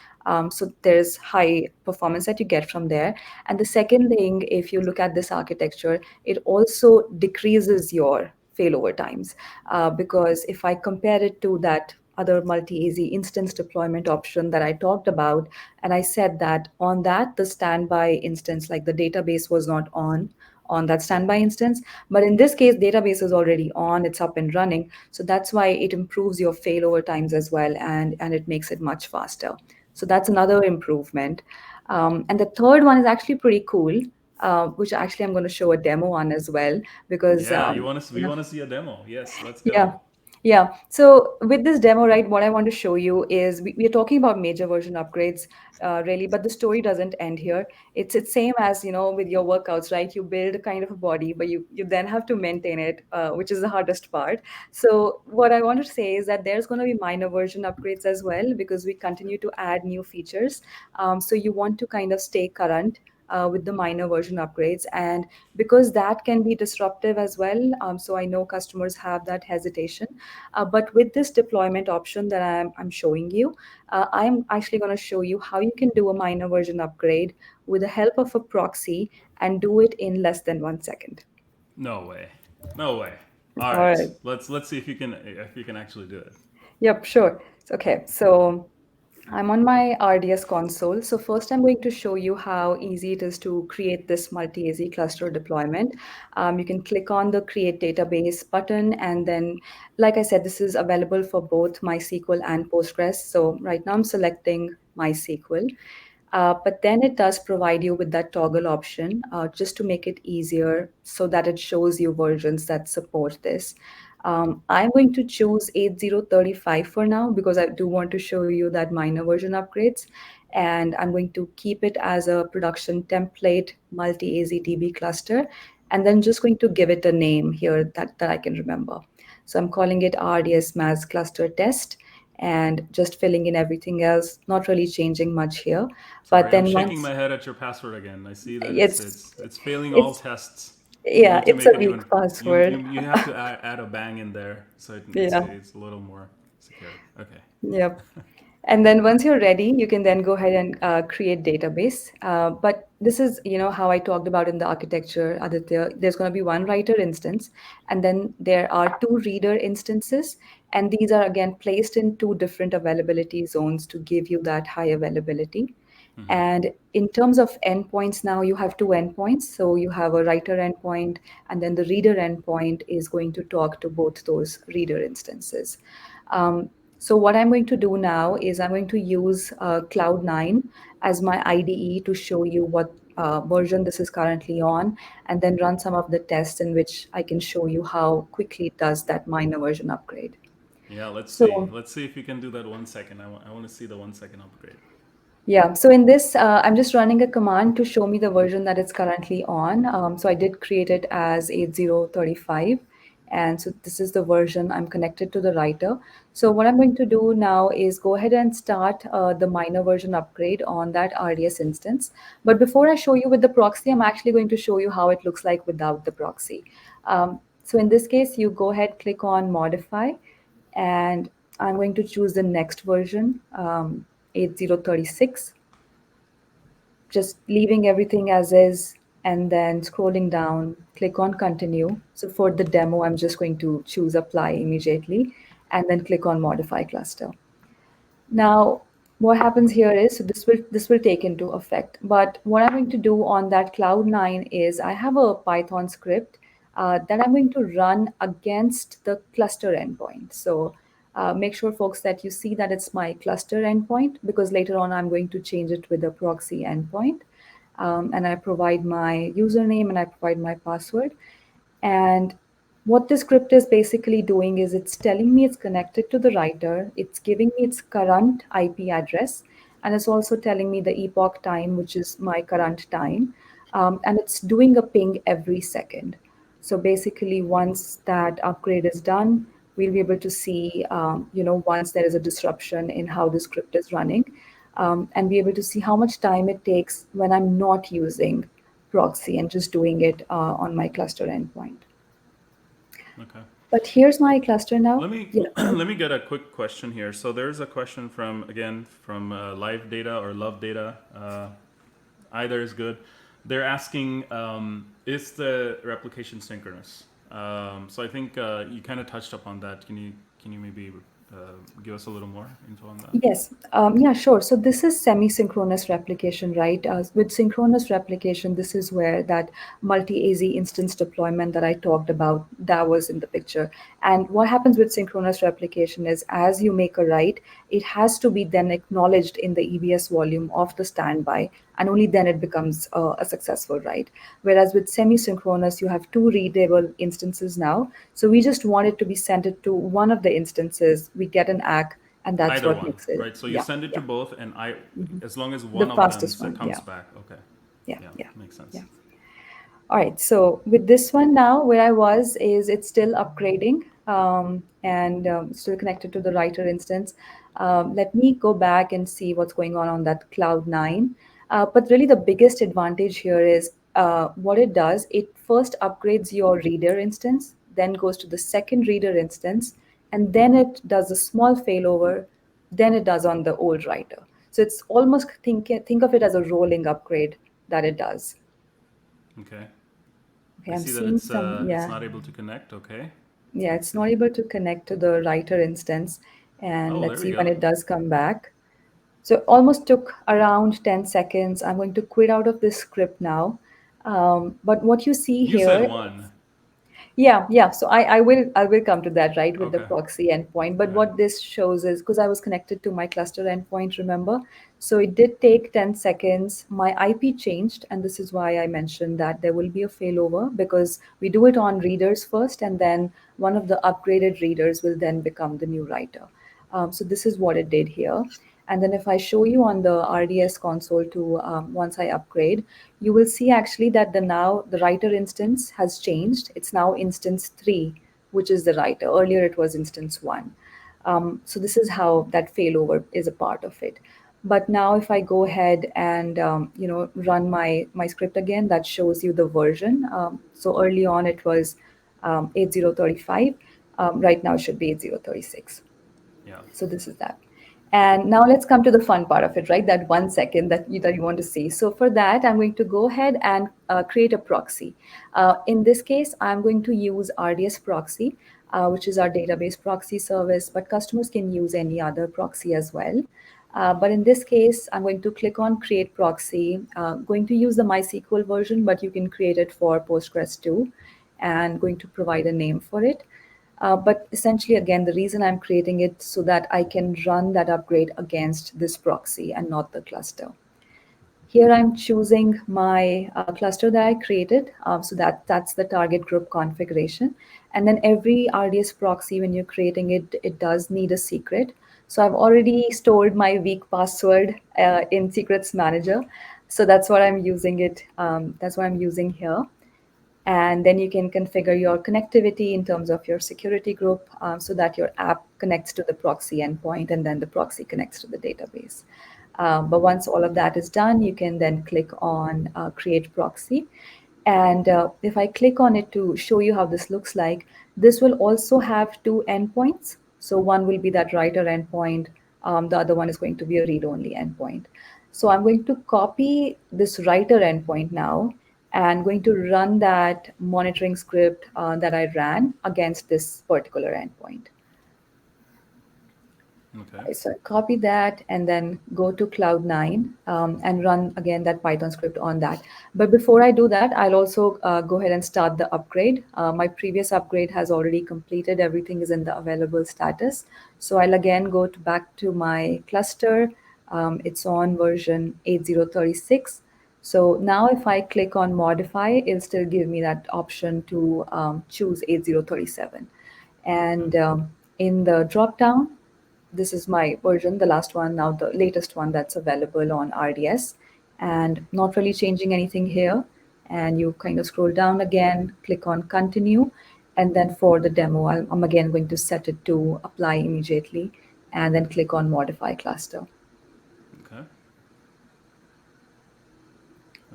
Speaker 3: So there's high performance that you get from there. And the second thing, if you look at this architecture, it also decreases your failover times. Because if I compare it to that other multi-AZ instance deployment option that I talked about, and I said that on that, the standby instance, like the database was not on that
Speaker 1: Yep.
Speaker 3: standby instance. But in this case, database is already on, it's up and running. So that's why it improves your failover times as well, and it makes it much faster. So that's another improvement. And the third one is actually pretty cool, which actually I'm going to show a demo on as well, because
Speaker 1: Yeah, you want to we
Speaker 3: yeah,
Speaker 1: want to see a demo. Yes, let's
Speaker 3: yeah.
Speaker 1: go.
Speaker 3: Yeah. So with this demo, right, what I want to show you is we are talking about major version upgrades, really, but the story doesn't end here. It's same as, with your workouts, right? You build kind of a body, but you then have to maintain it, which is the hardest part. So what I want to say is that there's going to be minor version upgrades as well because we continue to add new features. So you want to kind of stay current. With the minor version upgrades, and because that can be disruptive as well, so I know customers have that hesitation. But with this deployment option that I'm showing you, I'm actually going to show you how you can do a minor version upgrade with the help of a proxy and do it in less than 1 second.
Speaker 1: No way. No way. All
Speaker 3: All
Speaker 1: right.
Speaker 3: right.
Speaker 1: Let's see if you can actually do it.
Speaker 3: Yep, sure. Okay, so I'm on my RDS console. So first I'm going to show you how easy it is to create this multi-AZ cluster deployment. You can click on the create database button, and then, like I said, this is available for both MySQL and Postgres. So right now I'm selecting MySQL. But then it does provide you with that toggle option just to make it easier so that it shows you versions that support this. I'm going to choose 8035 for now because I do want to show you that minor version upgrades. And I'm going to keep it as a production template multi-AZDB cluster, and then just going to give it a name here that I can remember. So I'm calling it RDS Mass Cluster Test and just filling in everything else, not really changing much here. But
Speaker 1: Sorry, I'm
Speaker 3: then
Speaker 1: shaking
Speaker 3: once
Speaker 1: my head at your password again. I see that it's
Speaker 3: it's
Speaker 1: it's it's failing all
Speaker 3: it's
Speaker 1: tests. You
Speaker 3: yeah,
Speaker 1: need to
Speaker 3: it's
Speaker 1: make
Speaker 3: a
Speaker 1: it
Speaker 3: weak
Speaker 1: even. You
Speaker 3: password.
Speaker 1: you have to add a bang in there so
Speaker 3: Yeah.
Speaker 1: it's a little more secure. Okay.
Speaker 3: Yep. And then once you're ready, you can then go ahead and create database. But this is, how I talked about in the architecture, Aditya. There's going to be one writer instance, and then there are two reader instances. And these are again placed in two different availability zones to give you that high availability. And in terms of endpoints, now you have two endpoints. So you have a writer endpoint, and then the reader endpoint is going to talk to both those reader instances. So what I'm going to do now is I'm going to use Cloud9 as my IDE to show you what version this is currently on, and then run some of the tests in which I can show you how quickly it does that minor version upgrade.
Speaker 1: Yeah. Let's see.
Speaker 3: So
Speaker 1: Let's see if you can do that 1 second. I want to see the 1 second upgrade.
Speaker 3: yeah, so in this, I'm just running a command to show me the version that it's currently on. So I did create it as 8035. And so this is the version I'm connected to the writer. So what I'm going to do now is go ahead and start the minor version upgrade on that RDS instance. But before I show you with the proxy, I'm actually going to show you how it looks like without the proxy. So in this case, you go ahead, click on modify, and I'm going to choose the next version, 8036, just leaving everything as is, and then scrolling down, click on continue. So for the demo, I'm just going to choose apply immediately and then click on modify cluster. Now, what happens here is, so this will take into effect. But what I'm going to do on that Cloud9 is I have a Python script that I'm going to run against the cluster endpoint. So make sure, folks, that you see that it's my cluster endpoint, because later on I'm going to change it with a proxy endpoint. And I provide my username and I provide my password. And what this script is basically doing is it's telling me it's connected to the writer, it's giving me its current IP address, and it's also telling me the epoch time, which is my current time. And it's doing a ping every second. So basically, once that upgrade is done, we'll be able to see, once there is a disruption in how the script is running, and be able to see how much time it takes when I'm not using proxy and just doing it on my cluster endpoint.
Speaker 1: Okay.
Speaker 3: But here's my cluster now.
Speaker 1: Let me
Speaker 3: Yeah,
Speaker 1: let me get a quick question here. So there's a question from live data or love data. Either is good. They're asking, is the replication synchronous? So I think you kind of touched upon that. Can you maybe give us a little more info on that?
Speaker 3: yes. Yeah, sure. So this is semi-synchronous replication, right? With synchronous replication, this is where that multi-AZ instance deployment that I talked about, that was in the picture. And what happens with synchronous replication is as you make a write, it has to be then acknowledged in the EBS volume of the standby and only then it becomes a successful write. Whereas with semi-synchronous, you have two readable instances now. So we just want it to be sent it to one of the instances. We get an ACK, and that's
Speaker 1: Either
Speaker 3: what
Speaker 1: one,
Speaker 3: makes it.
Speaker 1: right? So you
Speaker 3: Yeah,
Speaker 1: send it to
Speaker 3: yeah.
Speaker 1: both, and as long as
Speaker 3: The
Speaker 1: one of them
Speaker 3: fastest one.
Speaker 1: comes
Speaker 3: Yeah,
Speaker 1: back, okay.
Speaker 3: yeah,
Speaker 1: Yeah,
Speaker 3: yeah,
Speaker 1: makes sense.
Speaker 3: yeah. All right, so with this one now, where I was is it's still upgrading and still connected to the writer instance. Let me go back and see what's going on that Cloud9. But really, the biggest advantage here is what it does. It first upgrades your reader instance, then goes to the second reader instance, and then it does a small failover. Then it does on the old writer. So it's almost think of it as a rolling upgrade that it does.
Speaker 1: Okay.
Speaker 3: Okay,
Speaker 1: I
Speaker 3: I'm
Speaker 1: see that
Speaker 3: seeing some,
Speaker 1: it's
Speaker 3: yeah,
Speaker 1: not able to connect. Okay.
Speaker 3: yeah,
Speaker 1: Let's
Speaker 3: it's
Speaker 1: see.
Speaker 3: not able to connect to the writer instance. And
Speaker 1: Oh, there
Speaker 3: let's
Speaker 1: we
Speaker 3: see when
Speaker 1: go.
Speaker 3: it does come back. So it almost took around 10 seconds. I'm going to quit out of this script now. But what you see
Speaker 1: You said
Speaker 3: here,
Speaker 1: one.
Speaker 3: yeah, yeah. So I will come to that, right, with the
Speaker 1: Okay.
Speaker 3: proxy endpoint. But
Speaker 1: All right.
Speaker 3: what this shows is because I was connected to my cluster endpoint, remember? So it did take 10 seconds. My IP changed, and this is why I mentioned that there will be a failover because we do it on readers first, and then one of the upgraded readers will then become the new writer. So this is what it did here. And then if I show you on the RDS console to once I upgrade, you will see actually that the writer instance has changed. It's now instance 3, which is the writer. Earlier it was instance 1. So this is how that failover is a part of it. But now if I go ahead and run my script again, that shows you the version. So early on it was 8035. Right now it should be 8036.
Speaker 1: Yeah.
Speaker 3: So this is that. And now let's come to the fun part of it, right? That 1 second that you want to see. So for that, I'm going to go ahead and create a proxy. In this case, I'm going to use RDS proxy, which is our database proxy service, but customers can use any other proxy as well. But in this case, I'm going to click on create proxy, going to use the MySQL version, but you can create it for Postgres too, and going to provide a name for it. But essentially, again, the reason I'm creating it so that I can run that upgrade against this proxy and not the cluster. Here I'm choosing my cluster that I created. So that's the target group configuration. And then every RDS proxy, when you're creating it, it does need a secret. So I've already stored my weak password in Secrets Manager. So that's what I'm using it. That's what I'm using here. And then you can configure your connectivity in terms of your security group so that your app connects to the proxy endpoint and then the proxy connects to the database. But once all of that is done, you can then click on create proxy. And if I click on it to show you how this looks like, this will also have two endpoints. So one will be that writer endpoint. The other one is going to be a read-only endpoint. So I'm going to copy this writer endpoint now and going to run that monitoring script that I ran against this particular endpoint.
Speaker 1: Okay.
Speaker 3: So copy that and then go to Cloud9 and run again that Python script on that. But before I do that, I'll also go ahead and start the upgrade. My previous upgrade has already completed. Everything is in the available status. So I'll again go back to my cluster. It's on version 8036. So now if I click on modify, it'll still give me that option to choose 8037.
Speaker 1: Okay.
Speaker 3: And in the drop down, this is my version, the last one, now the latest one that's available on RDS, and not really changing anything here. And you kind of scroll down again, click on continue, and then for the demo, I'm again going to set it to apply immediately, and then click on modify cluster.
Speaker 1: Okay. All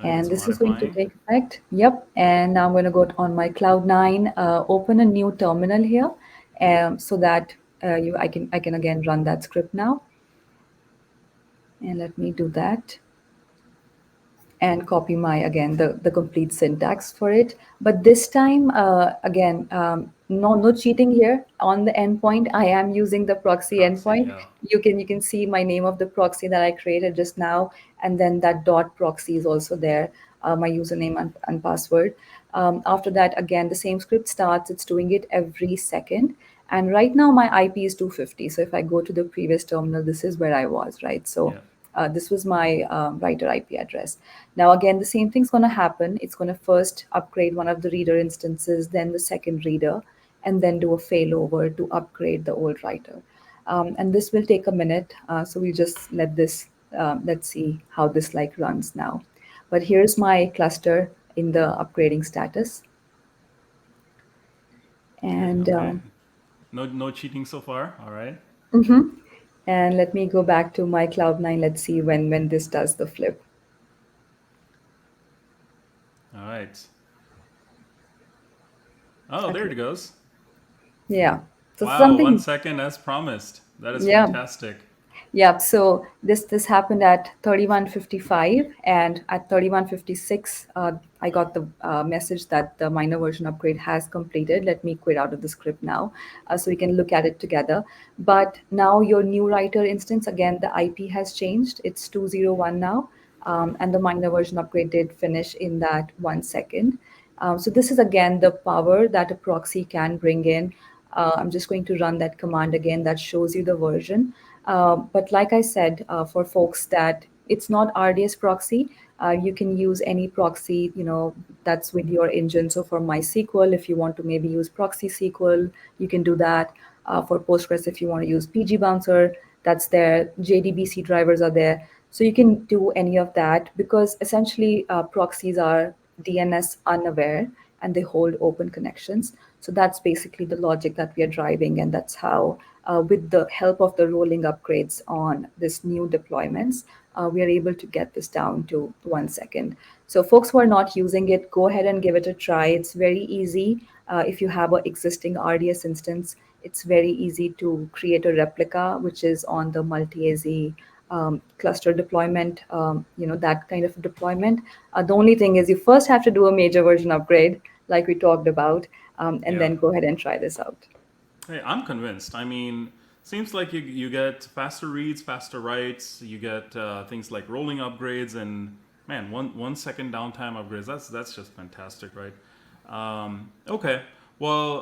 Speaker 1: right.
Speaker 3: And
Speaker 1: It's
Speaker 3: this is going to
Speaker 1: modifying.
Speaker 3: take effect. Yep. And now I'm going to go on my Cloud9, open a new terminal here, so that I can again run that script now. And let me do that and copy my again the complete syntax for it. But this time again, no cheating here. On the endpoint, I am using the proxy
Speaker 1: Proxy.
Speaker 3: endpoint.
Speaker 1: Yeah.
Speaker 3: You can see my name of the proxy that I created just now, and then that dot proxy is also there, my username and password. After that, again, the same script starts. It's doing it every second. And right now my IP is 250. So if I go to the previous terminal, this is where I was, right? So
Speaker 1: Yeah.
Speaker 3: This was my writer IP address. Now, again, the same thing's going to happen. It's going to first upgrade one of the reader instances, then the second reader, and then do a failover to upgrade the old writer. And this will take a minute. So we just let's see how this like runs now. But here's my cluster in the upgrading status.
Speaker 1: Okay,
Speaker 3: And
Speaker 1: okay. No cheating so far. All right.
Speaker 3: and let me go back to my Cloud9. Let's see when this does the flip.
Speaker 1: All right. Oh, there
Speaker 3: Okay.
Speaker 1: it goes.
Speaker 3: Yeah. So
Speaker 1: Wow, one
Speaker 3: something.
Speaker 1: second as promised. That is
Speaker 3: Yeah.
Speaker 1: fantastic.
Speaker 3: Yeah, so this happened at 31:55, and at 31:56, I got the message that the minor version upgrade has completed. Let me quit out of the script now, so we can look at it together. But now your new writer instance, again, the IP has changed. It's 201 now, and the minor version upgrade did finish in that 1 second. So this is again the power that a proxy can bring in. I'm just going to run that command again that shows you the version. But like I said, for folks that it's not RDS proxy, you can use any proxy, that's with your engine. So for MySQL, if you want to maybe use proxy SQL, you can do that. For Postgres, if you want to use PG Bouncer, that's there. JDBC drivers are there. So you can do any of that because essentially proxies are DNS unaware and they hold open connections. So that's basically the logic that we are driving, and that's how, with the help of the rolling upgrades on this new deployments, we are able to get this down to 1 second. So folks who are not using it, go ahead and give it a try. It's very easy. If you have an existing RDS instance, it's very easy to create a replica, which is on the multi-AZ cluster deployment, that kind of deployment. The only thing is you first have to do a major version upgrade, like we talked about, and
Speaker 1: Yeah.
Speaker 3: then go ahead and try this out.
Speaker 1: Hey, I'm convinced. I mean, seems like you get faster reads, faster writes. You get things like rolling upgrades and man, 1 second downtime upgrades. That's just fantastic, right? Okay. Well,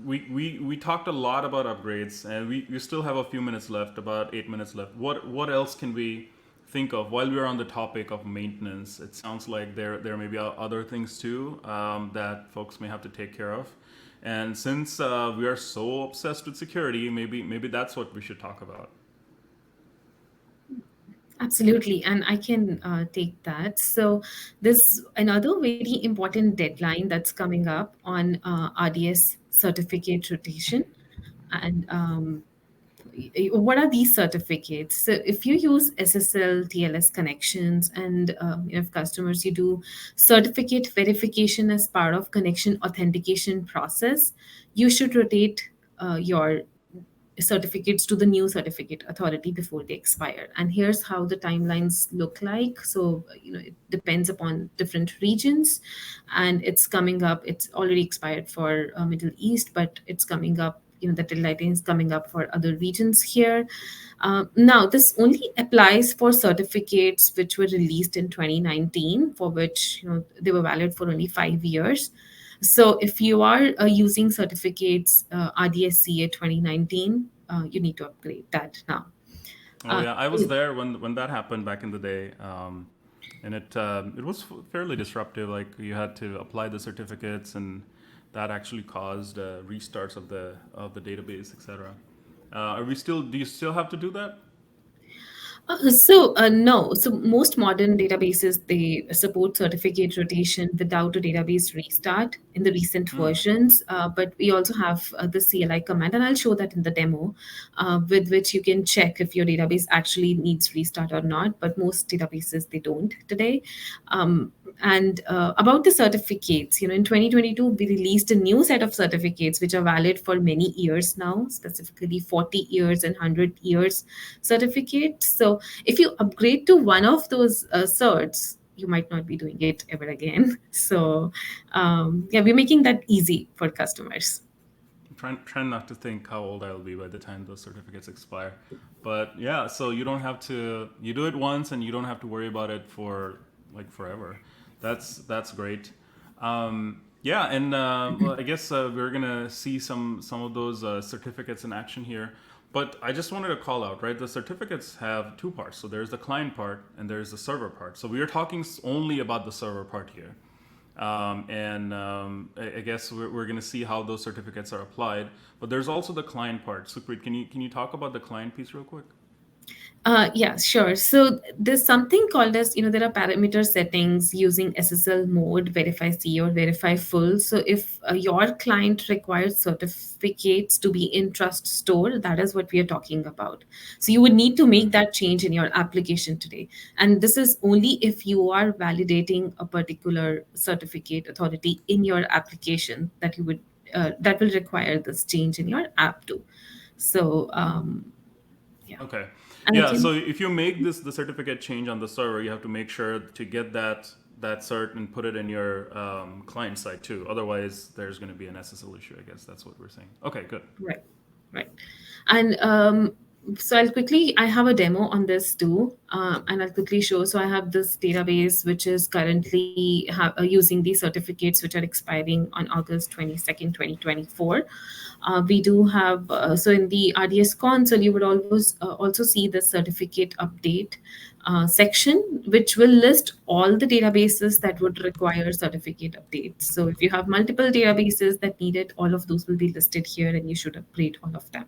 Speaker 1: we talked a lot about upgrades, and we still have a few minutes left, about 8 minutes left. What else can we think of while we're on the topic of maintenance? It sounds like there may be other things too that folks may have to take care of. And since we are so obsessed with security, maybe that's what we should talk about.
Speaker 2: Absolutely, and I can take that. So, there's another very important deadline that's coming up on RDS certificate rotation. And what are these certificates? So, if you use SSL, TLS connections, and if customers you do certificate verification as part of connection authentication process, you should rotate your certificates to the new certificate authority before they expire. And here's how the timelines look like. So, it depends upon different regions, and it's coming up. It's already expired for Middle East, but it's coming up. The deadline is coming up for other regions here. Now, this only applies for certificates which were released in 2019, for which they were valid for only 5 years. So if you are using certificates RDSCA 2019, you need to upgrade that now.
Speaker 1: Oh
Speaker 2: Uh,
Speaker 1: yeah, I was there when that happened back in the day, and it was fairly disruptive. Like you had to apply the certificates, and that actually caused restarts of the database, etc. Are we still? Do you still have to do that?
Speaker 2: No. So most modern databases they support certificate rotation without a database restart in the recent versions. But we also have the CLI command, and I'll show that in the demo, with which you can check if your database actually needs restart or not. But most databases they don't today. And about the certificates, in 2022 we released a new set of certificates which are valid for many years now, specifically 40 years and 100 years certificate. So if you upgrade to one of those certs, you might not be doing it ever again. So yeah, we're making that easy for customers.
Speaker 1: Trying not to think how old I'll be by the time those certificates expire. But yeah, so you don't have to. You do it once, and you don't have to worry about it for like forever. That's great. Yeah, and well, I guess we're gonna see some of those certificates in action here. But I just wanted to call out, right? The certificates have two parts. So there's the client part and there's the server part. So we are talking only about the server part here. I guess we're going to see how those certificates are applied. But there's also the client part. Supreet, can you talk about the client piece real quick?
Speaker 2: Yeah, sure. So there's something called as, there are parameter settings using SSL mode, verify C or verify full. So if your client requires certificates to be in trust store, that is what we are talking about. So you would need to make that change in your application today. And this is only if you are validating a particular certificate authority in your application that you would that will require this change in your app too. So yeah.
Speaker 1: Okay.
Speaker 2: And I
Speaker 1: Yeah. So
Speaker 2: can
Speaker 1: if you make the certificate change on the server, you have to make sure to get that cert and put it in your client side too. Otherwise, there's going to be an SSL issue. I guess that's what we're saying. Okay. Good.
Speaker 2: Right, right. And so I have a demo on this too, and I'll quickly show. So I have this database which is currently using these certificates which are expiring on August 22nd, 2024. We do have, so in the RDS console, you would always also see the certificate update section, which will list all the databases that would require certificate updates. So if you have multiple databases that need it, all of those will be listed here and you should upgrade all of them.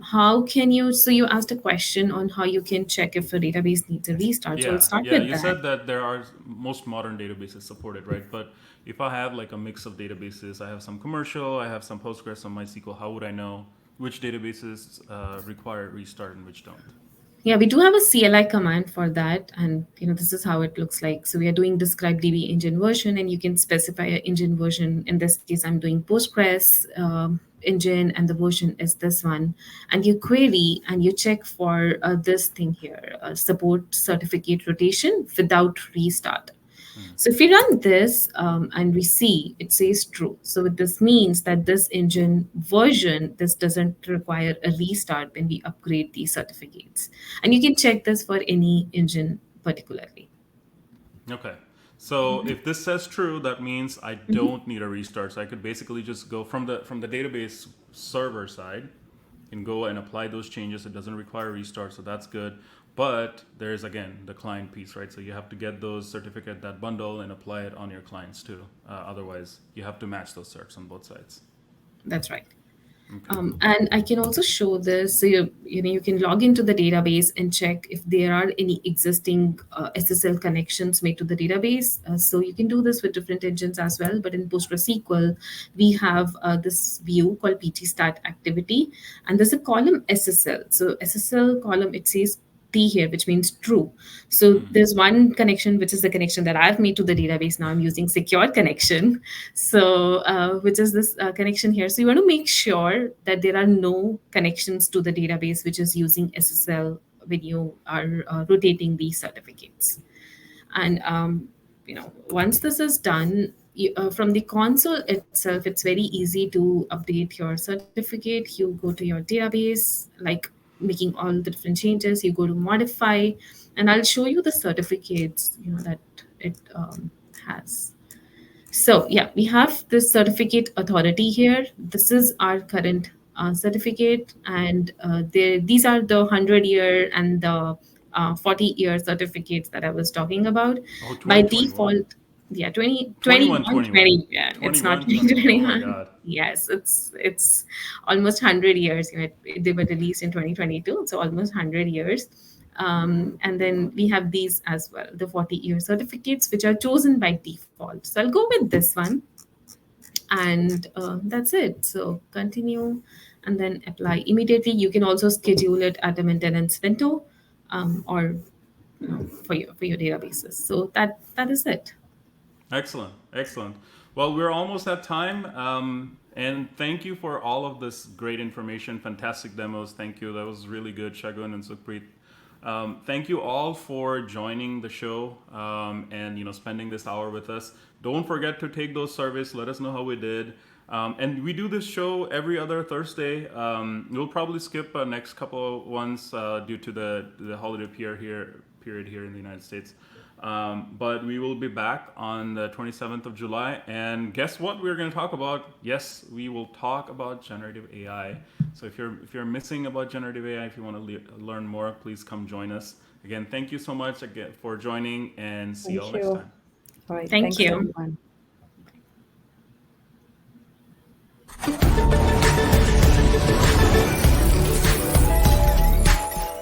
Speaker 2: How can you, so you asked a question on how you can check if a database needs a restart. So I'll
Speaker 1: Yeah.
Speaker 2: start
Speaker 1: Yeah.
Speaker 2: with
Speaker 1: You
Speaker 2: that.
Speaker 1: said that there are most modern databases supported, right? But if I have like a mix of databases, I have some commercial, I have some Postgres, some MySQL. How would I know which databases require restart and which don't?
Speaker 2: Yeah, we do have a CLI command for that, and this is how it looks like. So we are doing describe DB engine version, and you can specify an engine version. In this case, I'm doing Postgres engine, and the version is this one. And you query and you check for this thing here, support certificate rotation without restart. So if we run this and we see it says true. So what this means that this engine version, this doesn't require a restart when we upgrade these certificates. And you can check this for any engine particularly.
Speaker 1: Okay. So if this says true, that means I don't need a restart. So I could basically just go from the database server side and go and apply those changes. It doesn't require a restart, so that's good. But there's again the client piece, right? So you have to get those certificate, that bundle, and apply it on your clients too. Otherwise, you have to match those certs on both sides.
Speaker 2: That's right.
Speaker 1: Okay.
Speaker 2: And I can also show this. So you can log into the database and check if there are any existing SSL connections made to the database. So you can do this with different engines as well. But in PostgreSQL, we have this view called ptstat activity, and there's a column SSL. So SSL column, it says T here, which means true. So there's one connection, which is the connection that I've made to the database. Now I'm using secure connection. So, which is this connection here. So you want to make sure that there are no connections to the database, which is using SSL when you are rotating these certificates. And, once this is done, from the console itself, it's very easy to update your certificate. You go to your database, like making all the different changes. You go to modify, and I'll show you the certificates, that it has. So yeah, we have this certificate authority here. This is our current certificate, and these are the 100-year and the 40-year certificates that I was talking about.
Speaker 1: Oh,
Speaker 2: By
Speaker 1: 2021.
Speaker 2: default, yeah, 20,
Speaker 1: 21,
Speaker 2: 21,
Speaker 1: 21.
Speaker 2: 20. Yeah, it's not
Speaker 1: 21, 21. Oh my
Speaker 2: 2021.
Speaker 1: God.
Speaker 2: Yes, it's almost 100 years. They were released in 2022, so almost 100 years. And then we have these as well, the 40-year certificates, which are chosen by default. So I'll go with this one, and that's it. So continue, and then apply immediately. You can also schedule it at a maintenance window, or for your databases. So that is it.
Speaker 1: Excellent, excellent. Well, we're almost at time, and thank you for all of this great information, fantastic demos. Thank you. That was really good, Shagun and Sukhpreet. Thank you all for joining the show and spending this hour with us. Don't forget to take those surveys. Let us know how we did. And we do this show every other Thursday. We'll probably skip next couple ones due to the holiday period here in the United States. But we will be back on the 27th of July. And guess what we're going to talk about? Yes, we will talk about generative AI. So if you're missing about generative AI, if you want to learn more, please come join us. Again, thank you so much again for joining, and see you
Speaker 3: Thank
Speaker 1: all next
Speaker 3: you.
Speaker 1: time.
Speaker 3: All right.
Speaker 2: Thank
Speaker 3: Thanks,
Speaker 2: you.
Speaker 3: everyone.